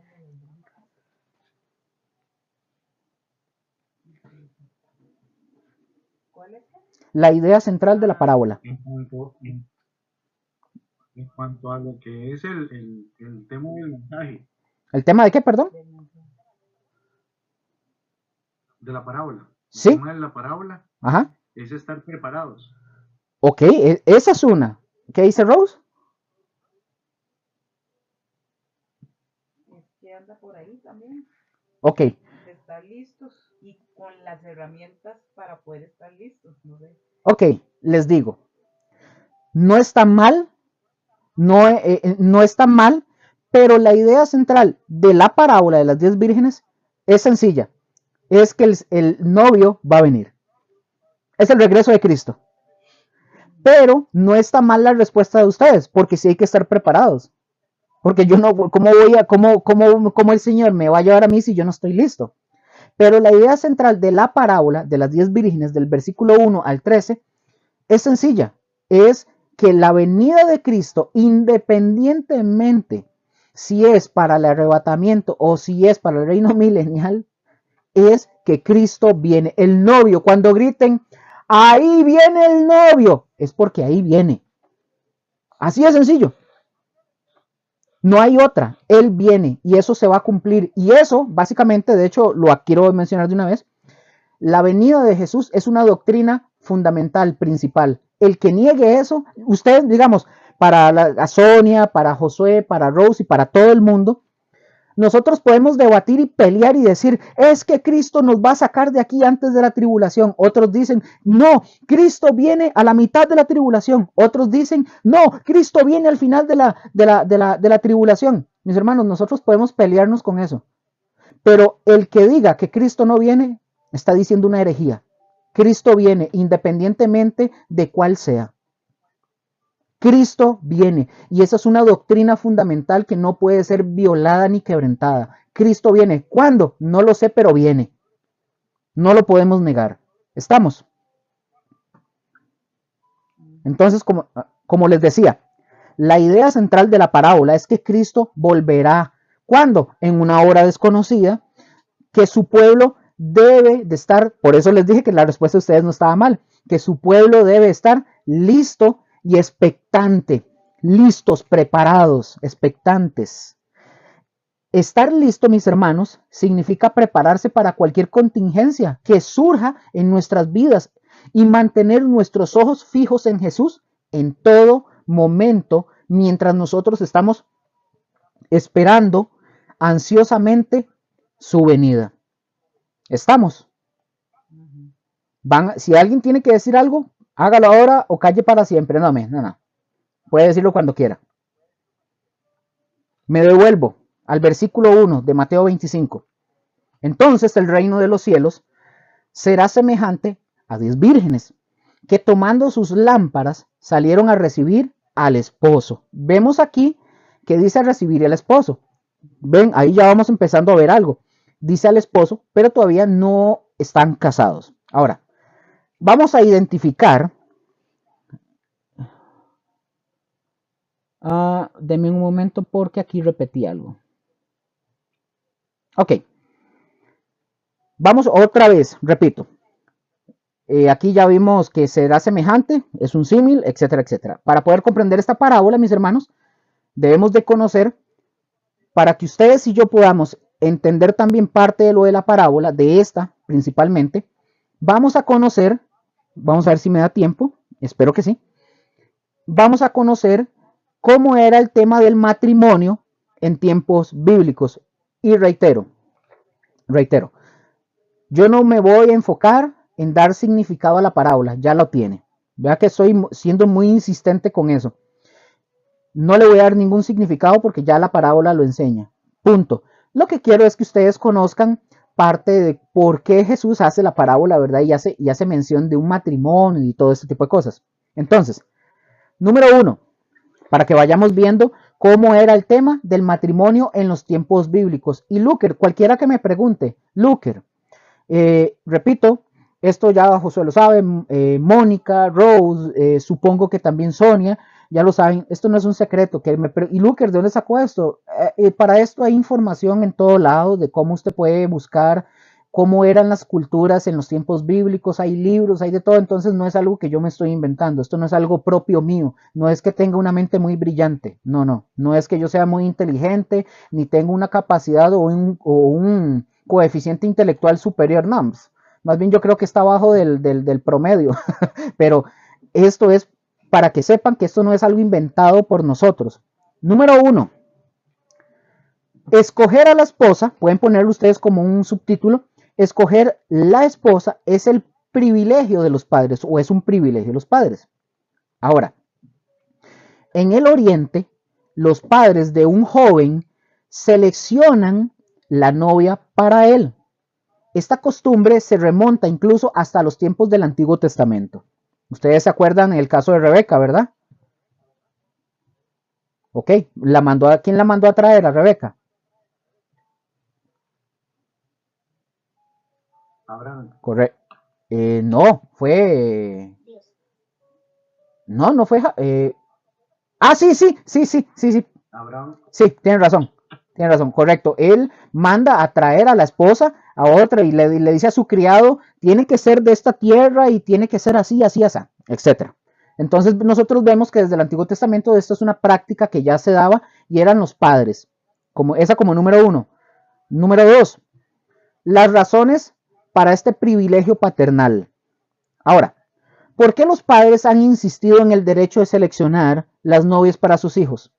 ¿Cuál es? La idea central de la parábola. En cuanto a lo que es el tema del mensaje. ¿El tema de qué, perdón? De la parábola. Sí. El tema de la parábola. Ajá. Es estar preparados. Ok, esa es una. ¿Qué dice Rose? Es que anda por ahí también. Ok. De estar listos y con las herramientas para poder estar listos. No sé. Ok, les digo. No está mal. No está mal. Pero la idea central de la parábola de las 10 vírgenes es sencilla. Es que el novio va a venir. Es el regreso de Cristo. Pero no está mal la respuesta de ustedes, porque sí hay que estar preparados. Porque yo no, ¿cómo el Señor me va a llevar a mí si yo no estoy listo? Pero la idea central de la parábola de las 10 vírgenes del versículo 1 al 13 es sencilla. Es que la venida de Cristo, independientemente si es para el arrebatamiento o si es para el reino milenial, es que Cristo viene. El novio, cuando griten, ahí viene el novio, es porque ahí viene. Así de sencillo. No hay otra. Él viene y eso se va a cumplir. Y eso, básicamente, de hecho, lo quiero mencionar de una vez. La venida de Jesús es una doctrina fundamental, principal. El que niegue eso, ustedes, digamos, para Sonia, para Josué, para Rose y para todo el mundo, nosotros podemos debatir y pelear y decir, es que Cristo nos va a sacar de aquí antes de la tribulación. Otros dicen, no, Cristo viene a la mitad de la tribulación. Otros dicen, no, Cristo viene al final de la tribulación. Mis hermanos, nosotros podemos pelearnos con eso. Pero el que diga que Cristo no viene, está diciendo una herejía. Cristo viene independientemente de cuál sea. Cristo viene y esa es una doctrina fundamental que no puede ser violada ni quebrantada. Cristo viene. ¿Cuándo? No lo sé, pero viene. No lo podemos negar. ¿Estamos? Entonces, como les decía, la idea central de la parábola es que Cristo volverá. ¿Cuándo? En una hora desconocida, que su pueblo debe de estar, por eso les dije que la respuesta de ustedes no estaba mal, que su pueblo debe estar listo y expectante, listos, preparados, expectantes. Estar listo, mis hermanos, significa prepararse para cualquier contingencia que surja en nuestras vidas y mantener nuestros ojos fijos en Jesús en todo momento mientras nosotros estamos esperando ansiosamente su venida. ¿Estamos? Si alguien tiene que decir algo, hágalo ahora o calle para siempre. No. Puede decirlo cuando quiera. Me devuelvo al versículo 1 de Mateo 25. Entonces el reino de los cielos será semejante a 10 vírgenes que tomando sus lámparas salieron a recibir al esposo. Vemos aquí que dice a recibir al esposo. Ven, ahí ya vamos empezando a ver algo. Dice al esposo, pero todavía no están casados. Ahora, vamos a identificar. Deme un momento porque aquí repetí algo. Ok. Vamos otra vez, repito. Aquí ya vimos que será semejante, es un símil, etcétera, etcétera. Para poder comprender esta parábola, mis hermanos, debemos de conocer, para que ustedes y yo podamos entender también parte de lo de la parábola, de esta principalmente, vamos a conocer, vamos a ver si me da tiempo, espero que sí, vamos a conocer cómo era el tema del matrimonio en tiempos bíblicos. Y reitero, yo no me voy a enfocar en dar significado a la parábola, ya lo tiene. Vea que estoy siendo muy insistente con eso. No le voy a dar ningún significado porque ya la parábola lo enseña. Punto. Lo que quiero es que ustedes conozcan parte de por qué Jesús hace la parábola, ¿verdad? Y hace mención de un matrimonio y todo este tipo de cosas. Entonces, número 1, para que vayamos viendo cómo era el tema del matrimonio en los tiempos bíblicos. Y Luker, cualquiera que me pregunte, Luker, repito, esto ya Josué lo sabe, Mónica, Rose, supongo que también Sonia, ya lo saben, esto no es un secreto. Y Luker, ¿de dónde sacó esto? Para esto hay información en todo lado de cómo usted puede buscar cómo eran las culturas en los tiempos bíblicos, hay libros, hay de todo, entonces no es algo que yo me estoy inventando, esto no es algo propio mío, no es que tenga una mente muy brillante, no es que yo sea muy inteligente, ni tengo una capacidad o un coeficiente intelectual superior, no, más bien yo creo que está abajo del promedio, pero esto es para que sepan que esto no es algo inventado por nosotros. Número 1, escoger a la esposa, pueden ponerlo ustedes como un subtítulo, escoger la esposa es el privilegio de los padres o es un privilegio de los padres. Ahora, en el Oriente, los padres de un joven seleccionan la novia para él. Esta costumbre se remonta incluso hasta los tiempos del Antiguo Testamento. Ustedes se acuerdan en el caso de Rebeca, ¿verdad? Ok, ¿quién la mandó a traer a Rebeca? Abraham. Correcto. No, fue. No fue. Sí. Abraham. Sí, tiene razón, correcto. Él manda a traer a la esposa a otra y le dice a su criado, tiene que ser de esta tierra y tiene que ser así, etc. Entonces nosotros vemos que desde el Antiguo Testamento esto es una práctica que ya se daba y eran los padres. Como número 1. Número 2, las razones para este privilegio paternal. Ahora, ¿por qué los padres han insistido en el derecho de seleccionar las novias para sus hijos?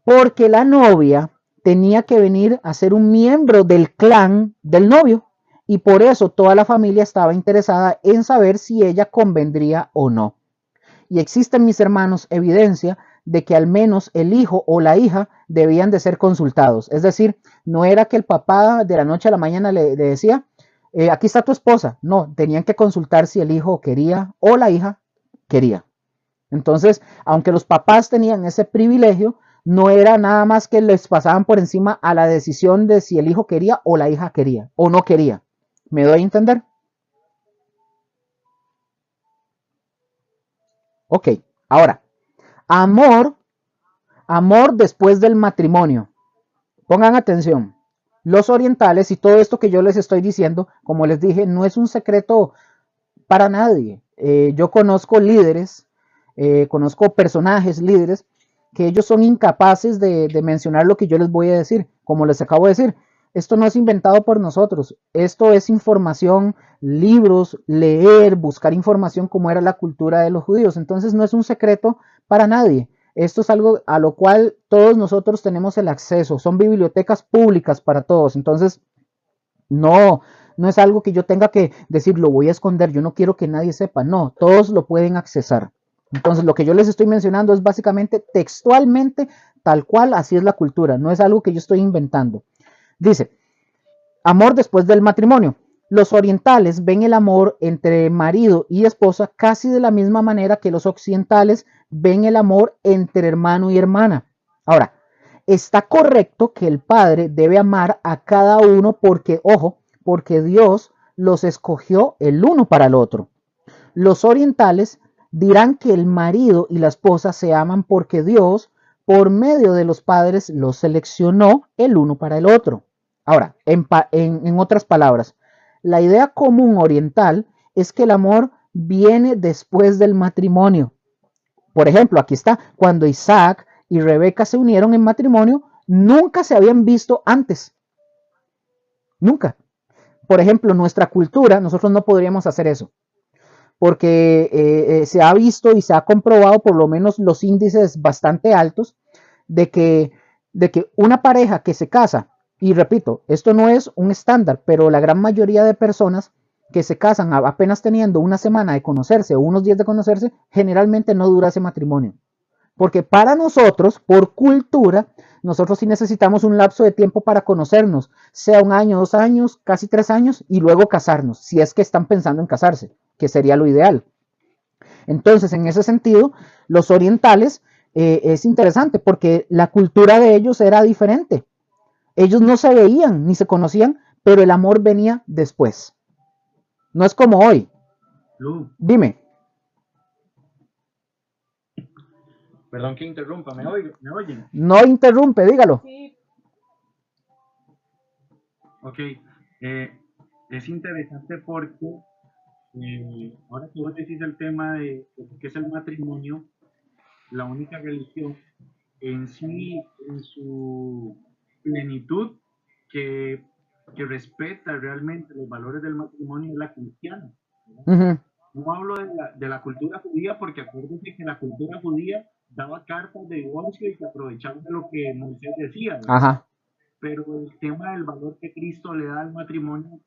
Porque la novia tenía que venir a ser un miembro del clan del novio y por eso toda la familia estaba interesada en saber si ella convendría o no. Y existe, mis hermanos, evidencia de que al menos el hijo o la hija debían de ser consultados. Es decir, no era que el papá de la noche a la mañana le decía, aquí está tu esposa. No, tenían que consultar si el hijo quería o la hija quería. Entonces, aunque los papás tenían ese privilegio, no era nada más que les pasaban por encima a la decisión de si el hijo quería o la hija quería o no quería. ¿Me doy a entender? Ok, ahora, amor después del matrimonio. Pongan atención, los orientales y todo esto que yo les estoy diciendo, como les dije, no es un secreto para nadie. Yo conozco líderes, conozco personajes líderes que ellos son incapaces de mencionar lo que yo les voy a decir. Como les acabo de decir, esto no es inventado por nosotros, esto es información, libros, leer, buscar información como era la cultura de los judíos. Entonces no es un secreto para nadie. Esto es algo a lo cual todos nosotros tenemos el acceso. Son bibliotecas públicas para todos. Entonces, no, no es algo que yo tenga que decir, lo voy a esconder. Yo no quiero que nadie sepa. No, todos lo pueden accesar. Entonces, lo que yo les estoy mencionando es básicamente textualmente tal cual, así es la cultura. No es algo que yo estoy inventando. Dice, amor después del matrimonio. Los orientales ven el amor entre marido y esposa casi de la misma manera que los occidentales ven el amor entre hermano y hermana. Ahora, está correcto que el padre debe amar a cada uno porque, ojo, porque Dios los escogió el uno para el otro. Los orientales dirán que el marido y la esposa se aman porque Dios, por medio de los padres, los seleccionó el uno para el otro. Ahora, en otras palabras, la idea común oriental es que el amor viene después del matrimonio. Por ejemplo, aquí está, cuando Isaac y Rebeca se unieron en matrimonio, nunca se habían visto antes. Nunca. Por ejemplo, nuestra cultura, nosotros no podríamos hacer eso, porque se ha visto y se ha comprobado por lo menos los índices bastante altos de que una pareja que se casa, y repito, esto no es un estándar, pero la gran mayoría de personas que se casan apenas teniendo una semana de conocerse o unos días de conocerse, generalmente no dura ese matrimonio. Porque para nosotros, por cultura, nosotros sí necesitamos un lapso de tiempo para conocernos, sea 1 año, 2 años, casi 3 años, y luego casarnos, si es que están pensando en casarse, que sería lo ideal. Entonces, en ese sentido, los orientales es interesante porque la cultura de ellos era diferente. Ellos no se veían ni se conocían, pero el amor venía después. No es como hoy. Lu, Dime. perdón que interrumpa, ¿me oyen? No interrumpe, dígalo. Sí, Ok, es interesante porque ahora que vos decís el tema de qué es el matrimonio, la única religión en sí, en su plenitud, que, que respeta realmente los valores del matrimonio es la cristiana, ¿verdad? No hablo de la cultura judía porque acuérdense que la cultura judía daba cartas de divorcio y se aprovechaban de lo que Moisés decía, ¿verdad? Ajá. Pero el tema del valor que Cristo le da al matrimonio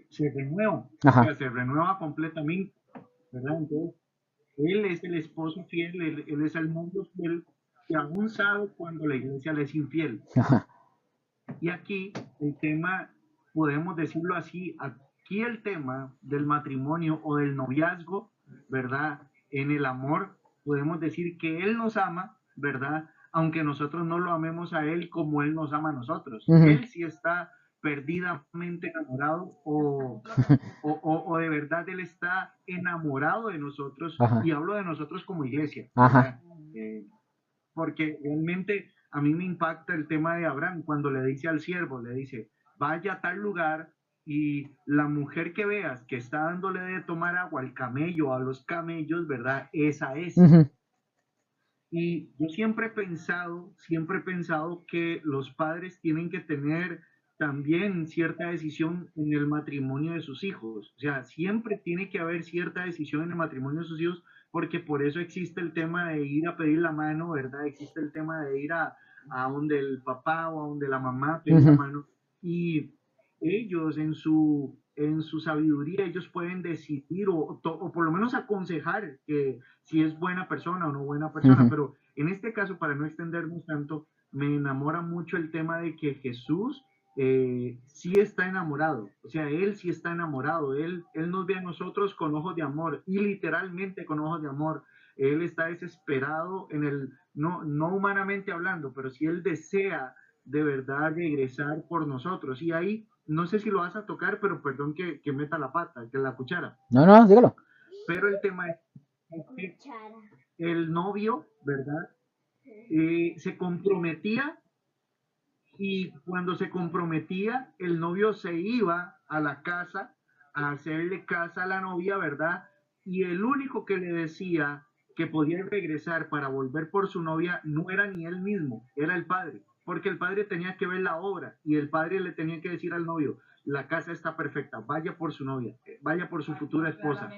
se renueva, Ajá. o sea, se renueva completamente, ¿verdad? Entonces, él es el esposo fiel, él es el novio fiel, que aún sabe cuando la iglesia le es infiel. Ajá. Y aquí el tema, podemos decirlo así, aquí el tema del matrimonio o del noviazgo, ¿verdad? En el amor, podemos decir que Él nos ama, ¿verdad? Aunque nosotros no lo amemos a Él como Él nos ama a nosotros. Él sí está perdidamente enamorado o de verdad Él está enamorado de nosotros, Ajá. y hablo de nosotros como iglesia, Ajá. ¿verdad? Porque realmente a mí me impacta el tema de Abraham cuando le dice al siervo, le dice, vaya a tal lugar y la mujer que veas que está dándole de tomar agua al camello, a los camellos, ¿verdad? Esa es. Y yo siempre he pensado que los padres tienen que tener también cierta decisión en el matrimonio de sus hijos. O sea, siempre tiene que haber cierta decisión en el matrimonio de sus hijos, porque por eso existe el tema de ir a pedir la mano, ¿verdad? Existe el tema de ir a donde el papá o a donde la mamá pedir la mano. Y ellos en su sabiduría, ellos pueden decidir o por lo menos aconsejar que si es buena persona o no buena persona, pero en este caso, para no extendernos tanto, me enamora mucho el tema de que Jesús sí está enamorado, o sea, Él sí está enamorado, él nos ve a nosotros con ojos de amor, y literalmente con ojos de amor. Él está desesperado no humanamente hablando, pero si Él desea de verdad regresar por nosotros. Y ahí, no sé si lo vas a tocar, pero perdón que meta la pata, que la cuchara. No, dígalo. Pero el tema es que el novio, ¿verdad? Se comprometía, y cuando se comprometía, el novio se iba a la casa a hacerle casa a la novia, ¿verdad? Y el único que le decía que podía regresar para volver por su novia no era ni él mismo, era el padre, porque el padre tenía que ver la obra y el padre le tenía que decir al novio, la casa está perfecta, vaya por su novia, vaya por su futura esposa.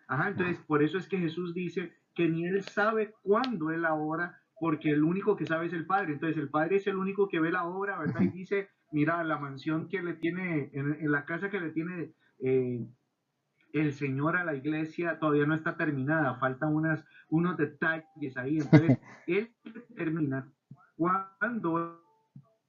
Ajá, entonces por eso es que Jesús dice que ni él sabe cuándo es la hora, porque el único que sabe es el Padre. Entonces el Padre es el único que ve la obra, ¿verdad? Y dice, mira, la mansión que le tiene, en la casa que le tiene el Señor a la iglesia todavía no está terminada, faltan unos detalles ahí. Entonces él termina cuando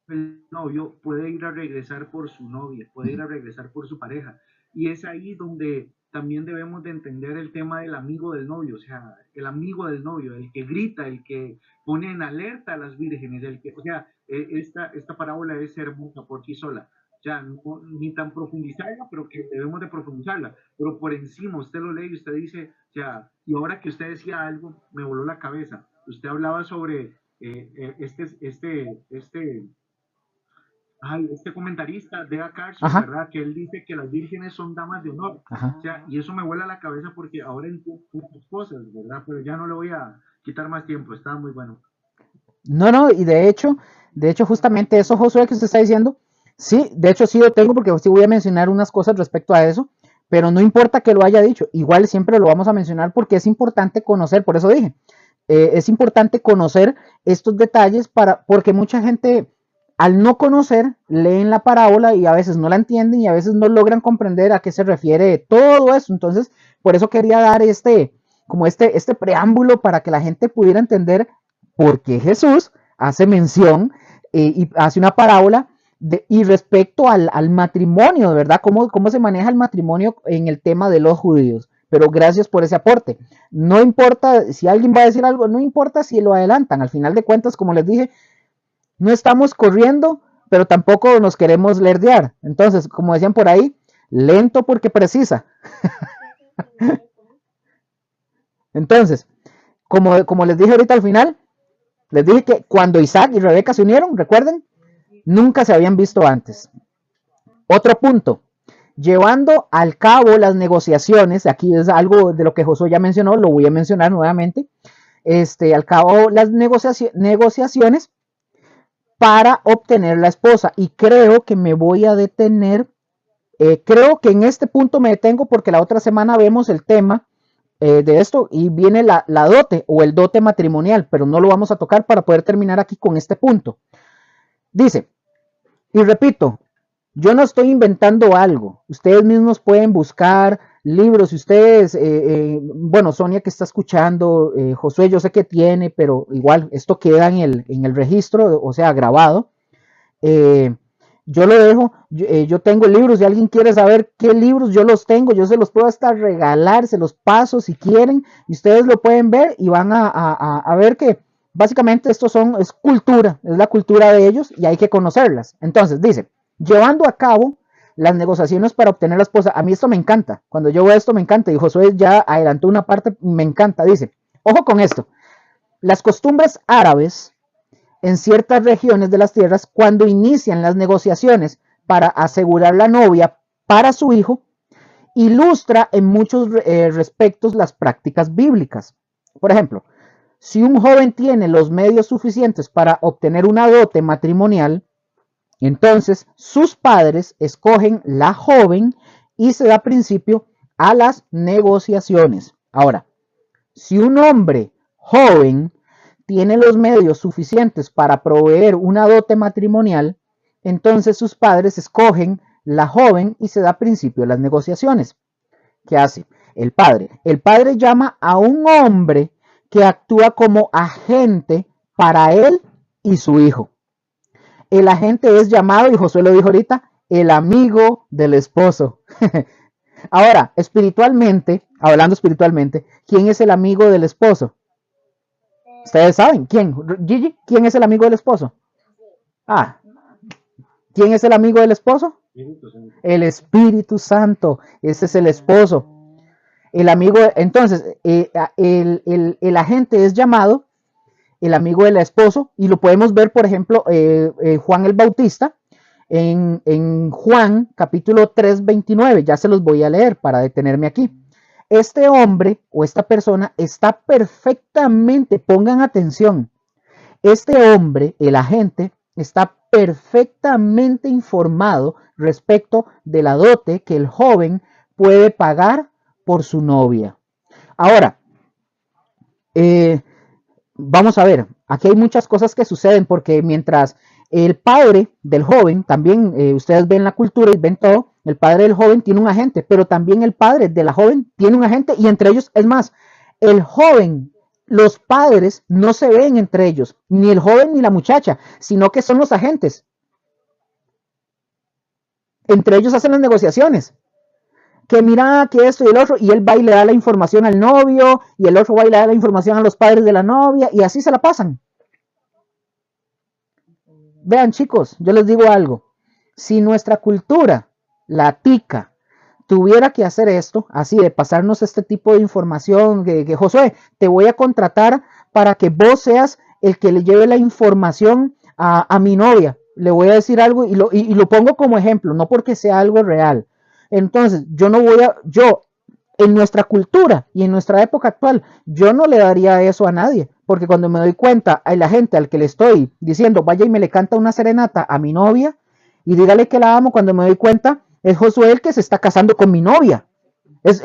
el novio puede ir a regresar por su novia, puede ir a regresar por su pareja. Y es ahí donde también debemos de entender el tema del amigo del novio, o sea, el amigo del novio, el que grita, el que pone en alerta a las vírgenes, el que, o sea, esta parábola es hermosa por sí sola. O sea, no, ni tan profundizarla, pero que debemos de profundizarla. Pero por encima, usted lo lee y usted dice, o sea, y ahora que usted decía algo, me voló la cabeza. Usted hablaba sobre este comentarista, Dea Carson, Ajá. ¿verdad? Que él dice que las vírgenes son damas de honor. Ajá. O sea, y eso me vuela la cabeza porque ahora entiendo muchas cosas, ¿verdad? Pero ya no le voy a quitar más tiempo, estaba muy bueno. No, y de hecho, justamente eso, Josué, que usted está diciendo, sí, de hecho sí lo tengo porque sí voy a mencionar unas cosas respecto a eso, pero no importa que lo haya dicho, igual siempre lo vamos a mencionar porque es importante conocer, por eso dije, es importante conocer estos detalles porque mucha gente al no conocer leen la parábola y a veces no la entienden y a veces no logran comprender a qué se refiere todo eso. Entonces, por eso quería dar este preámbulo para que la gente pudiera entender por qué Jesús hace mención y hace una parábola y respecto al matrimonio, ¿verdad? ¿Cómo se maneja el matrimonio en el tema de los judíos? Pero gracias por ese aporte. No importa si alguien va a decir algo, no importa si lo adelantan. Al final de cuentas, como les dije, no estamos corriendo, pero tampoco nos queremos lerdear. Entonces, como decían por ahí, lento porque precisa. Entonces, como les dije ahorita al final, les dije que cuando Isaac y Rebeca se unieron, recuerden, nunca se habían visto antes. Otro punto, llevando al cabo las negociaciones, aquí es algo de lo que Josué ya mencionó, lo voy a mencionar nuevamente, al cabo las negociaciones para obtener la esposa. Y creo que me voy a detener, creo que en este punto me detengo porque la otra semana vemos el tema de esto y viene la dote o el dote matrimonial, pero no lo vamos a tocar para poder terminar aquí con este punto. Dice, y repito, yo no estoy inventando algo. Ustedes mismos pueden buscar libros. Si ustedes, bueno, Sonia que está escuchando, Josué yo sé que tiene, pero igual esto queda en el registro, o sea, grabado. Yo lo dejo, yo tengo libros, si alguien quiere saber qué libros, yo los tengo, yo se los puedo hasta regalar, se los paso si quieren, y ustedes lo pueden ver y van a ver que básicamente es cultura, es la cultura de ellos y hay que conocerlas. Entonces, dice, llevando a cabo las negociaciones para obtener la esposa, a mí esto me encanta, cuando yo veo esto me encanta, y Josué ya adelantó una parte, me encanta, dice, ojo con esto, las costumbres árabes en ciertas regiones de las tierras, cuando inician las negociaciones para asegurar la novia para su hijo, ilustra en muchos respectos las prácticas bíblicas. Por ejemplo, si un joven tiene los medios suficientes para obtener una dote matrimonial, entonces sus padres escogen la joven y se da principio a las negociaciones. Ahora, si un hombre joven tiene los medios suficientes para proveer una dote matrimonial, entonces sus padres escogen la joven y se da principio a las negociaciones. ¿Qué hace el padre? El padre llama a un hombre que actúa como agente para él y su hijo. El agente es llamado, y Josué lo dijo ahorita, el amigo del esposo. Ahora, espiritualmente, hablando espiritualmente, ¿quién es el amigo del esposo? Ustedes saben, ¿quién? Gigi, ¿quién es el amigo del esposo? Ah, ¿quién es el amigo del esposo? El Espíritu Santo, ese es el esposo. El amigo, entonces, el agente es llamado el amigo del esposo, y lo podemos ver, por ejemplo, Juan el Bautista, en Juan capítulo 3, 29, ya se los voy a leer para detenerme aquí. este hombre o esta persona está perfectamente, pongan atención, este hombre, el agente, está perfectamente informado respecto de la dote que el joven puede pagar por su novia. Ahora, eh, vamos a ver, aquí hay muchas cosas que suceden porque mientras el padre del joven, también ustedes ven la cultura y ven todo, el padre del joven tiene un agente, pero también el padre de la joven tiene un agente y entre ellos, es más, el joven, los padres no se ven entre ellos, ni el joven ni la muchacha, sino que son los agentes. Entre ellos hacen las negociaciones. Que mira, que esto y el otro, y él va y le da la información al novio, y el otro va y le da la información a los padres de la novia, y así se la pasan. Vean chicos, yo les digo algo, si nuestra cultura, la tica, tuviera que hacer esto, así de pasarnos este tipo de información, que Josué, te voy a contratar para que vos seas el que le lleve la información a mi novia, le voy a decir algo y lo pongo como ejemplo, no porque sea algo real. Entonces, yo en nuestra cultura y en nuestra época actual, yo no le daría eso a nadie, porque cuando me doy cuenta a la gente al que le estoy diciendo, vaya y me le canta una serenata a mi novia y dígale que la amo, cuando me doy cuenta, es Josué el que se está casando con mi novia.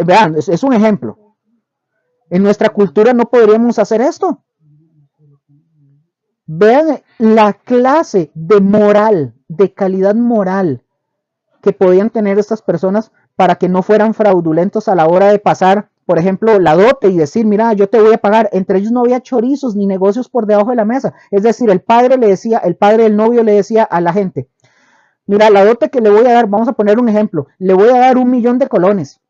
Vean, es un ejemplo. En nuestra cultura no podríamos hacer esto. Vean la clase de moral, de calidad moral que podían tener estas personas para que no fueran fraudulentos a la hora de pasar, por ejemplo, la dote y decir, mira, yo te voy a pagar. Entre ellos no había chorizos ni negocios por debajo de la mesa. Es decir, el padre del novio le decía a la gente, mira, la dote que le voy a dar, vamos a poner un ejemplo, le voy a dar 1.000.000 de colones.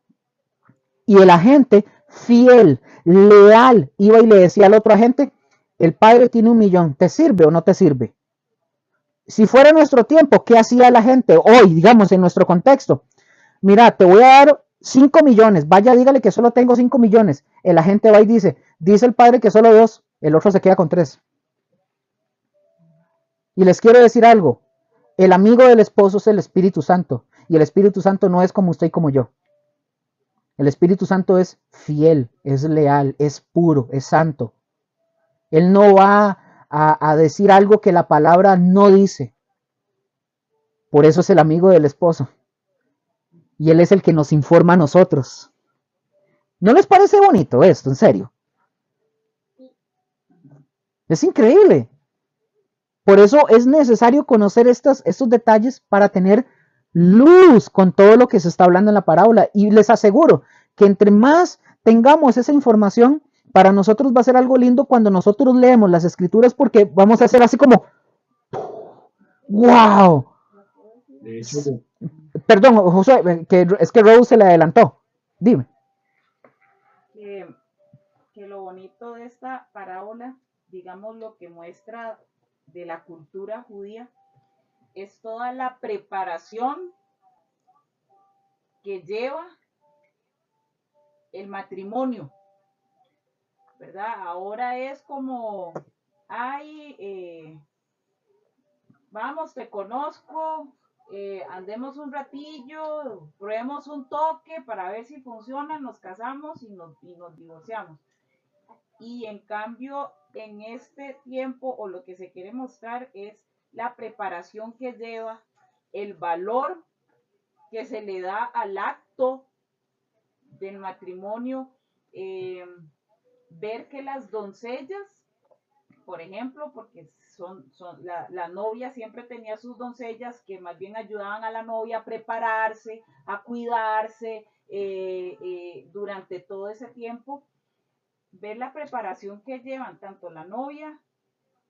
Y el agente, fiel, leal, iba y le decía al otro agente, el padre tiene 1.000.000, ¿te sirve o no te sirve? Si fuera nuestro tiempo, ¿qué hacía la gente hoy, digamos, en nuestro contexto? Mira, te voy a dar 5 millones, vaya, dígale que solo tengo 5 millones. El agente va y dice el padre que solo 2, el otro se queda con 3. Y les quiero decir algo, el amigo del esposo es el Espíritu Santo, y el Espíritu Santo no es como usted y como yo. El Espíritu Santo es fiel, es leal, es puro, es santo. Él no va a decir algo que la palabra no dice. Por eso es el amigo del esposo. Y Él es el que nos informa a nosotros. ¿No les parece bonito esto, en serio? Es increíble. Por eso es necesario conocer estos detalles para tener luz con todo lo que se está hablando en la parábola. Y les aseguro que entre más tengamos esa información, para nosotros va a ser algo lindo cuando nosotros leemos las escrituras porque vamos a hacer así como, wow. De hecho, Perdón, José, que es que Rose se le adelantó. Dime. Que lo bonito de esta parábola, digamos, lo que muestra de la cultura judía, es toda la preparación que lleva el matrimonio, ¿verdad? Ahora es como, ay, vamos, te conozco, andemos un ratillo, probemos un toque para ver si funciona, nos casamos y nos divorciamos. Y en cambio, en este tiempo, o lo que se quiere mostrar es la preparación que lleva, el valor que se le da al acto del matrimonio, ver que las doncellas, por ejemplo, porque la novia siempre tenía sus doncellas que más bien ayudaban a la novia a prepararse, a cuidarse durante todo ese tiempo, ver la preparación que llevan tanto la novia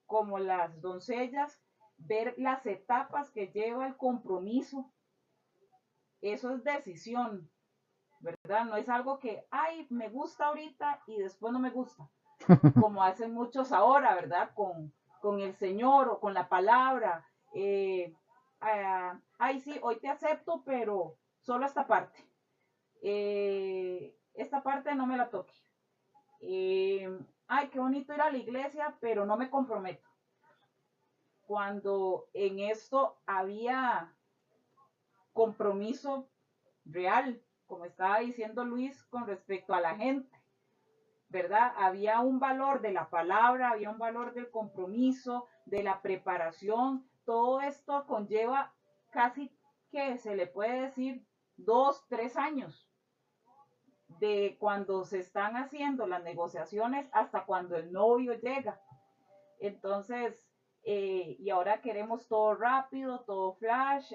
como las doncellas, ver las etapas que lleva el compromiso, eso es decisión, ¿verdad? No es algo que, ay, me gusta ahorita y después no me gusta, como hacen muchos ahora, ¿verdad? Con el Señor o con la palabra. Ay, sí, hoy te acepto, pero solo esta parte. Esta parte no me la toque. Ay, qué bonito ir a la iglesia, pero no me comprometo. Cuando en esto había compromiso real, como estaba diciendo Luis, con respecto a la gente, ¿verdad? Había un valor de la palabra, había un valor del compromiso, de la preparación. Todo esto conlleva casi que se le puede decir 2, 3 años de cuando se están haciendo las negociaciones hasta cuando el novio llega. Entonces, y ahora queremos todo rápido, todo flash,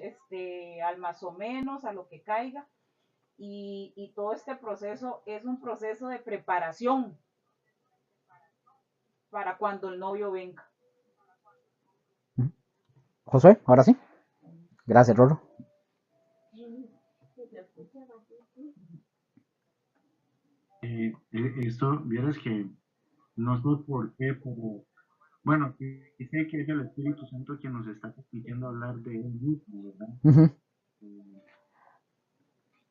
al más o menos, a lo que caiga. Y todo este proceso es un proceso de preparación para cuando el novio venga. Josué, ahora sí. Gracias, Roro. Esto, vieras que no sé por qué, pero bueno, y sé que es el Espíritu Santo quien nos está permitiendo hablar de él mismo, ¿verdad? Ujú.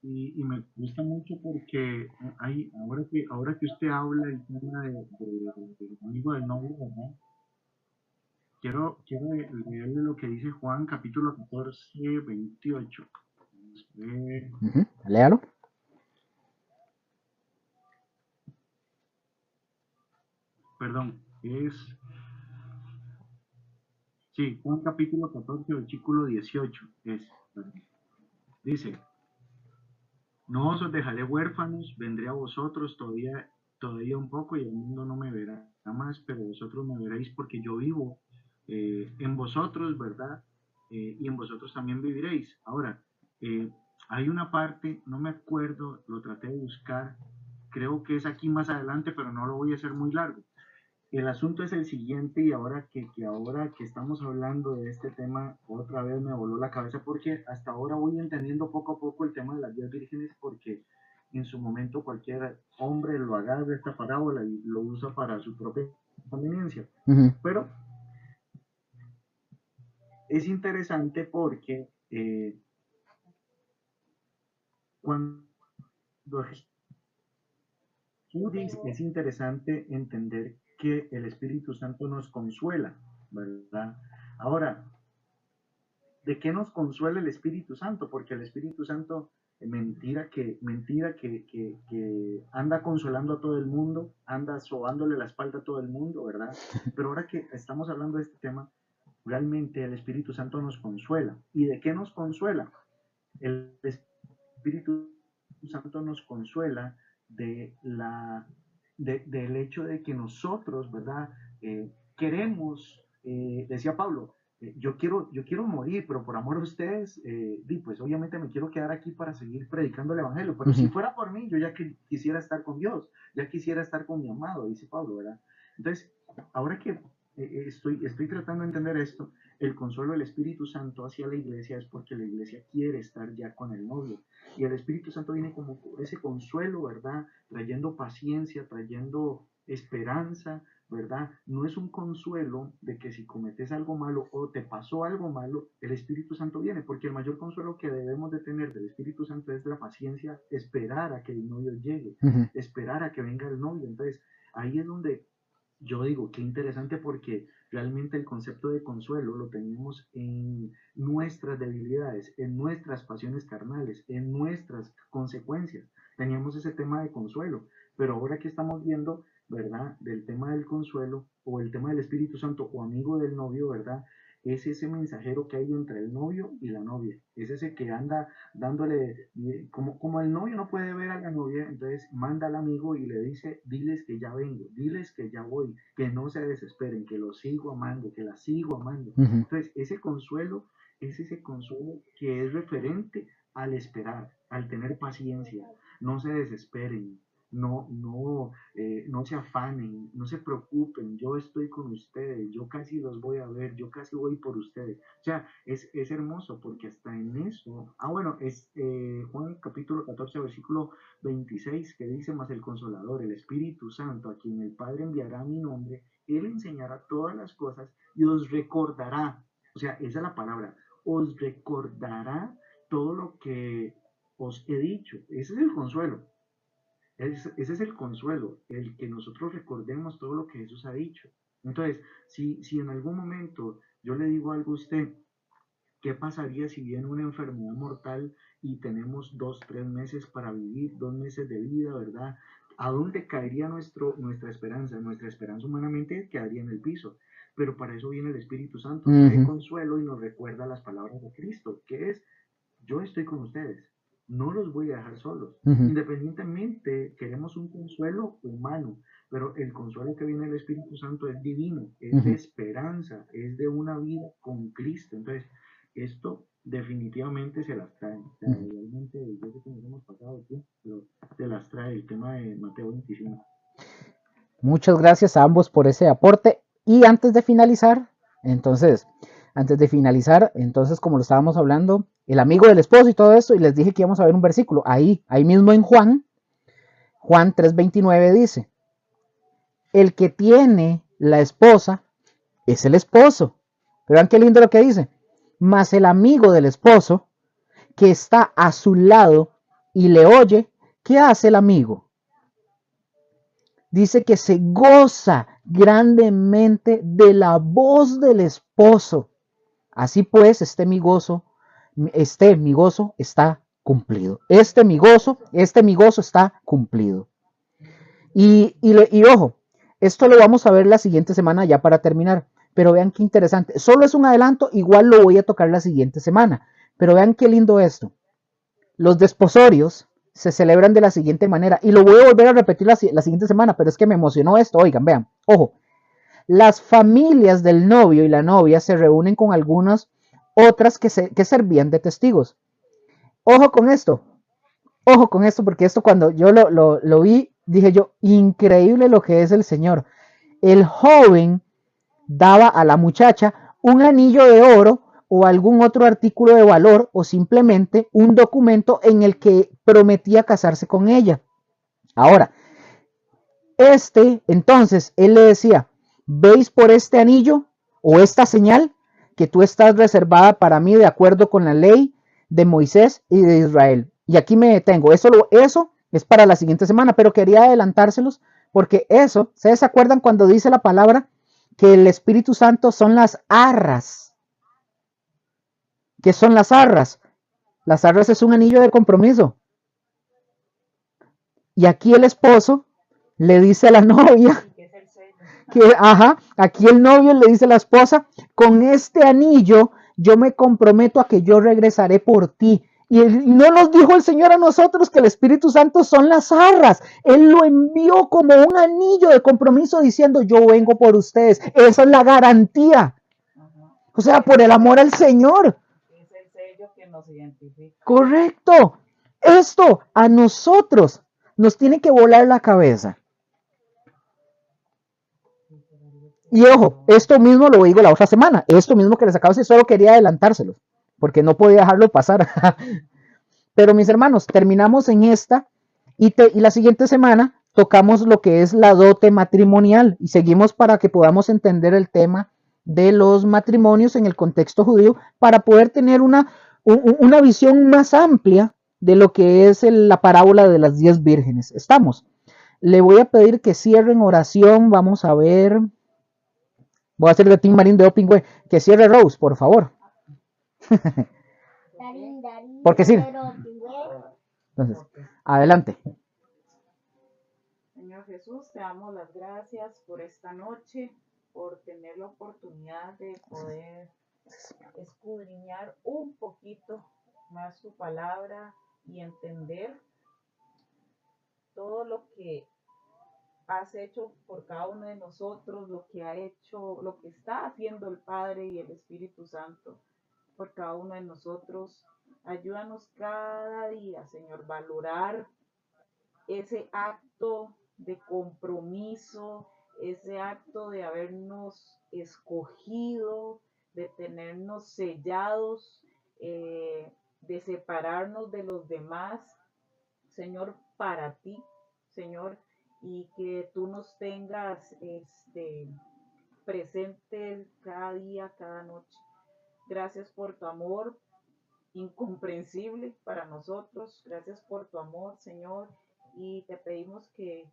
Y me gusta mucho porque hay, ahora que usted habla el tema del amigo del novio, ¿verdad? Quiero leerle lo que dice Juan capítulo 14, 28. Vamos a ver. Ujú. Léalo. Perdón, sí, Juan capítulo 14, versículo 18 perdón. Dice, no os dejaré huérfanos, vendré a vosotros todavía un poco y el mundo no me verá más, pero vosotros me veréis porque yo vivo en vosotros, ¿verdad? Y en vosotros también viviréis. Ahora, eh, hay una parte, no me acuerdo, lo traté de buscar, creo que es aquí más adelante, pero no lo voy a hacer muy largo. El asunto es el siguiente y ahora que estamos hablando de este tema, otra vez me voló la cabeza porque hasta ahora voy entendiendo poco a poco el tema de las 10 vírgenes porque en su momento cualquier hombre lo agarra de esta parábola y lo usa para su propia conveniencia. Ujú. Pero es interesante porque cuando Jesús es interesante entender que el Espíritu Santo nos consuela, ¿verdad? Ahora, ¿de qué nos consuela el Espíritu Santo? Porque el Espíritu Santo, que anda consolando a todo el mundo, anda sobándole la espalda a todo el mundo, ¿verdad? Pero ahora que estamos hablando de este tema, realmente el Espíritu Santo nos consuela. ¿Y de qué nos consuela? El Espíritu Santo nos consuela del hecho de que nosotros, ¿verdad? Queremos, decía Pablo, yo quiero morir, pero por amor a ustedes, pues obviamente me quiero quedar aquí para seguir predicando el Evangelio, pero si fuera por mí, yo ya quisiera estar con Dios, ya quisiera estar con mi amado, dice Pablo, ¿verdad? Entonces, ahora que estoy tratando de entender esto, el consuelo del Espíritu Santo hacia la iglesia es porque la iglesia quiere estar ya con el novio. Y el Espíritu Santo viene como ese consuelo, ¿verdad? Trayendo paciencia, trayendo esperanza, ¿verdad? No es un consuelo de que si cometes algo malo o te pasó algo malo, el Espíritu Santo viene, porque el mayor consuelo que debemos de tener del Espíritu Santo es la paciencia, esperar a que el novio llegue, Ujú. esperar a que venga el novio. Entonces, ahí es donde yo digo, qué interesante porque realmente el concepto de consuelo lo tenemos en nuestras debilidades, en nuestras pasiones carnales, en nuestras consecuencias. Teníamos ese tema de consuelo, pero ahora que estamos viendo, ¿verdad? Del tema del consuelo o el tema del Espíritu Santo o amigo del novio, ¿verdad? Es ese mensajero que hay entre el novio y la novia. Es ese que anda dándole, como el novio no puede ver a la novia, entonces manda al amigo y le dice, diles que ya vengo, diles que ya voy, que no se desesperen, que los sigo amando, que la sigo amando. Ujú. Entonces, ese consuelo es ese consuelo que es referente al esperar, al tener paciencia, no se desesperen, no se afanen, no se preocupen, yo estoy con ustedes, yo casi los voy a ver, yo casi voy por ustedes. O sea, es hermoso porque hasta en eso, bueno, es Juan capítulo 14, versículo 26, que dice, más el Consolador, el Espíritu Santo, a quien el Padre enviará a mi nombre, Él enseñará todas las cosas y os recordará, o sea, esa es la palabra, os recordará todo lo que os he dicho. Ese es el consuelo. Ese es el consuelo, el que nosotros recordemos todo lo que Jesús ha dicho. Entonces, si en algún momento yo le digo algo a usted ¿Qué pasaría si viene una enfermedad mortal y tenemos 2, 3 meses para vivir, 2 meses de vida, ¿verdad? ¿A dónde caería nuestra esperanza? Nuestra esperanza humanamente quedaría en el piso. Pero para eso viene el Espíritu Santo, trae consuelo y nos recuerda las palabras de Cristo, que es, yo estoy con ustedes, no los voy a dejar solos. Independientemente, queremos un consuelo humano, pero el consuelo que viene del Espíritu Santo es divino, es de esperanza, es de una vida con Cristo. Entonces, esto definitivamente se las trae. O sea, realmente, yo sé que nos hemos pasado aquí, pero se las trae el tema de Mateo 25. Muchas gracias a ambos por ese aporte. Y antes de finalizar, entonces, como lo estábamos hablando, el amigo del esposo y todo eso, y les dije que íbamos a ver un versículo. Ahí mismo en Juan 3:29 dice, el que tiene la esposa es el esposo. Pero vean qué lindo lo que dice. Mas el amigo del esposo que está a su lado y le oye, ¿qué hace el amigo? Dice que se goza grandemente de la voz del esposo. Así pues, mi gozo está cumplido. Mi gozo está cumplido. Y ojo, esto lo vamos a ver la siguiente semana ya para terminar. Pero vean qué interesante. Solo es un adelanto, igual lo voy a tocar la siguiente semana. Pero vean qué lindo esto. Los desposorios se celebran de la siguiente manera. Y lo voy a volver a repetir la siguiente semana, pero es que me emocionó esto. Oigan, vean, ojo. Las familias del novio y la novia se reúnen con algunas otras que servían de testigos. Ojo con esto, porque esto cuando yo lo vi, dije yo, increíble lo que es el Señor. El joven daba a la muchacha un anillo de oro o algún otro artículo de valor o simplemente un documento en el que prometía casarse con ella. Ahora, entonces, él le decía, ¿veis por este anillo o esta señal que tú estás reservada para mí de acuerdo con la ley de Moisés y de Israel? Y aquí me detengo. Eso es para la siguiente semana, pero quería adelantárselos porque ¿ustedes se acuerdan cuando dice la palabra que el Espíritu Santo son las arras? ¿Qué son las arras? Las arras es un anillo de compromiso. Y aquí el esposo le dice a la novia, aquí el novio le dice a la esposa, con este anillo yo me comprometo a que yo regresaré por ti. Y no nos dijo el Señor a nosotros que el Espíritu Santo son las arras. Él lo envió como un anillo de compromiso diciendo, yo vengo por ustedes. Esa es la garantía. O sea, por el amor al Señor. Es el sello que nos identifica. Correcto. Esto a nosotros nos tiene que volar la cabeza. Y ojo, esto mismo lo digo la otra semana. Esto mismo que les acabo de decir, solo quería adelantárselos, porque no podía dejarlo pasar. Pero mis hermanos, terminamos en esta y la siguiente semana tocamos lo que es la dote matrimonial y seguimos para que podamos entender el tema de los matrimonios en el contexto judío para poder tener una visión más amplia de lo que es la parábola de las 10 vírgenes. Estamos. Le voy a pedir que cierren oración. Vamos a ver. Voy a hacer de Team Marín de Opingüe. Que cierre Rose, por favor. Porque sí. Entonces, adelante. Señor Jesús, te damos las gracias por esta noche, por tener la oportunidad de poder escudriñar un poquito más tu palabra y entender todo lo que has hecho por cada uno de nosotros, lo que ha hecho, lo que está haciendo el Padre y el Espíritu Santo por cada uno de nosotros. Ayúdanos cada día, Señor, valorar ese acto de compromiso, ese acto de habernos escogido, de tenernos sellados, de separarnos de los demás, Señor, para ti, Señor, y que tú nos tengas presentes cada día, cada noche. Gracias por tu amor incomprensible para nosotros. Gracias por tu amor, Señor, y te pedimos que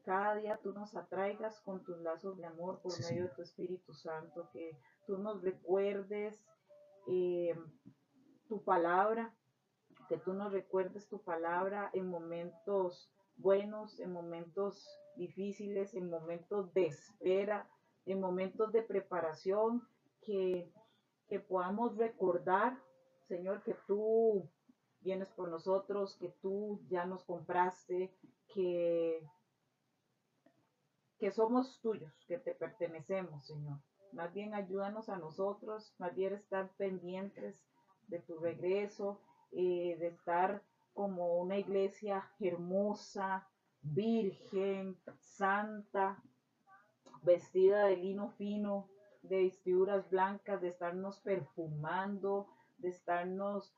cada día tú nos atraigas con tus lazos de amor por medio de tu Espíritu Santo, que tú nos recuerdes tu palabra, que tú nos recuerdes tu palabra en momentos buenos, en momentos difíciles, en momentos de espera, en momentos de preparación, que, que podamos recordar, Señor, que tú vienes por nosotros, que tú ya nos compraste, que, que somos tuyos, que te pertenecemos, Señor. Más bien ayúdanos a nosotros, más bien estar pendientes de tu regreso, de estar como una iglesia hermosa, virgen, santa, vestida de lino fino, de vestiduras blancas, de estarnos perfumando, de estarnos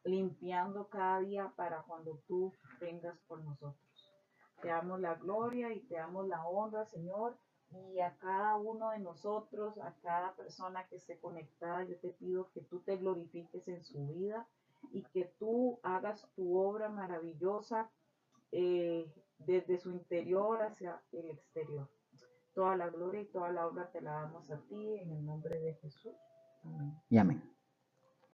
limpiando cada día para cuando tú vengas por nosotros. Te damos la gloria y te damos la honra, Señor, y a cada uno de nosotros, a cada persona que esté conectada, yo te pido que tú te glorifiques en su vida y que tú hagas tu obra maravillosa desde su interior hacia el exterior. Toda la gloria y toda la honra te la damos a ti en el nombre de Jesús. Amén. Y amén.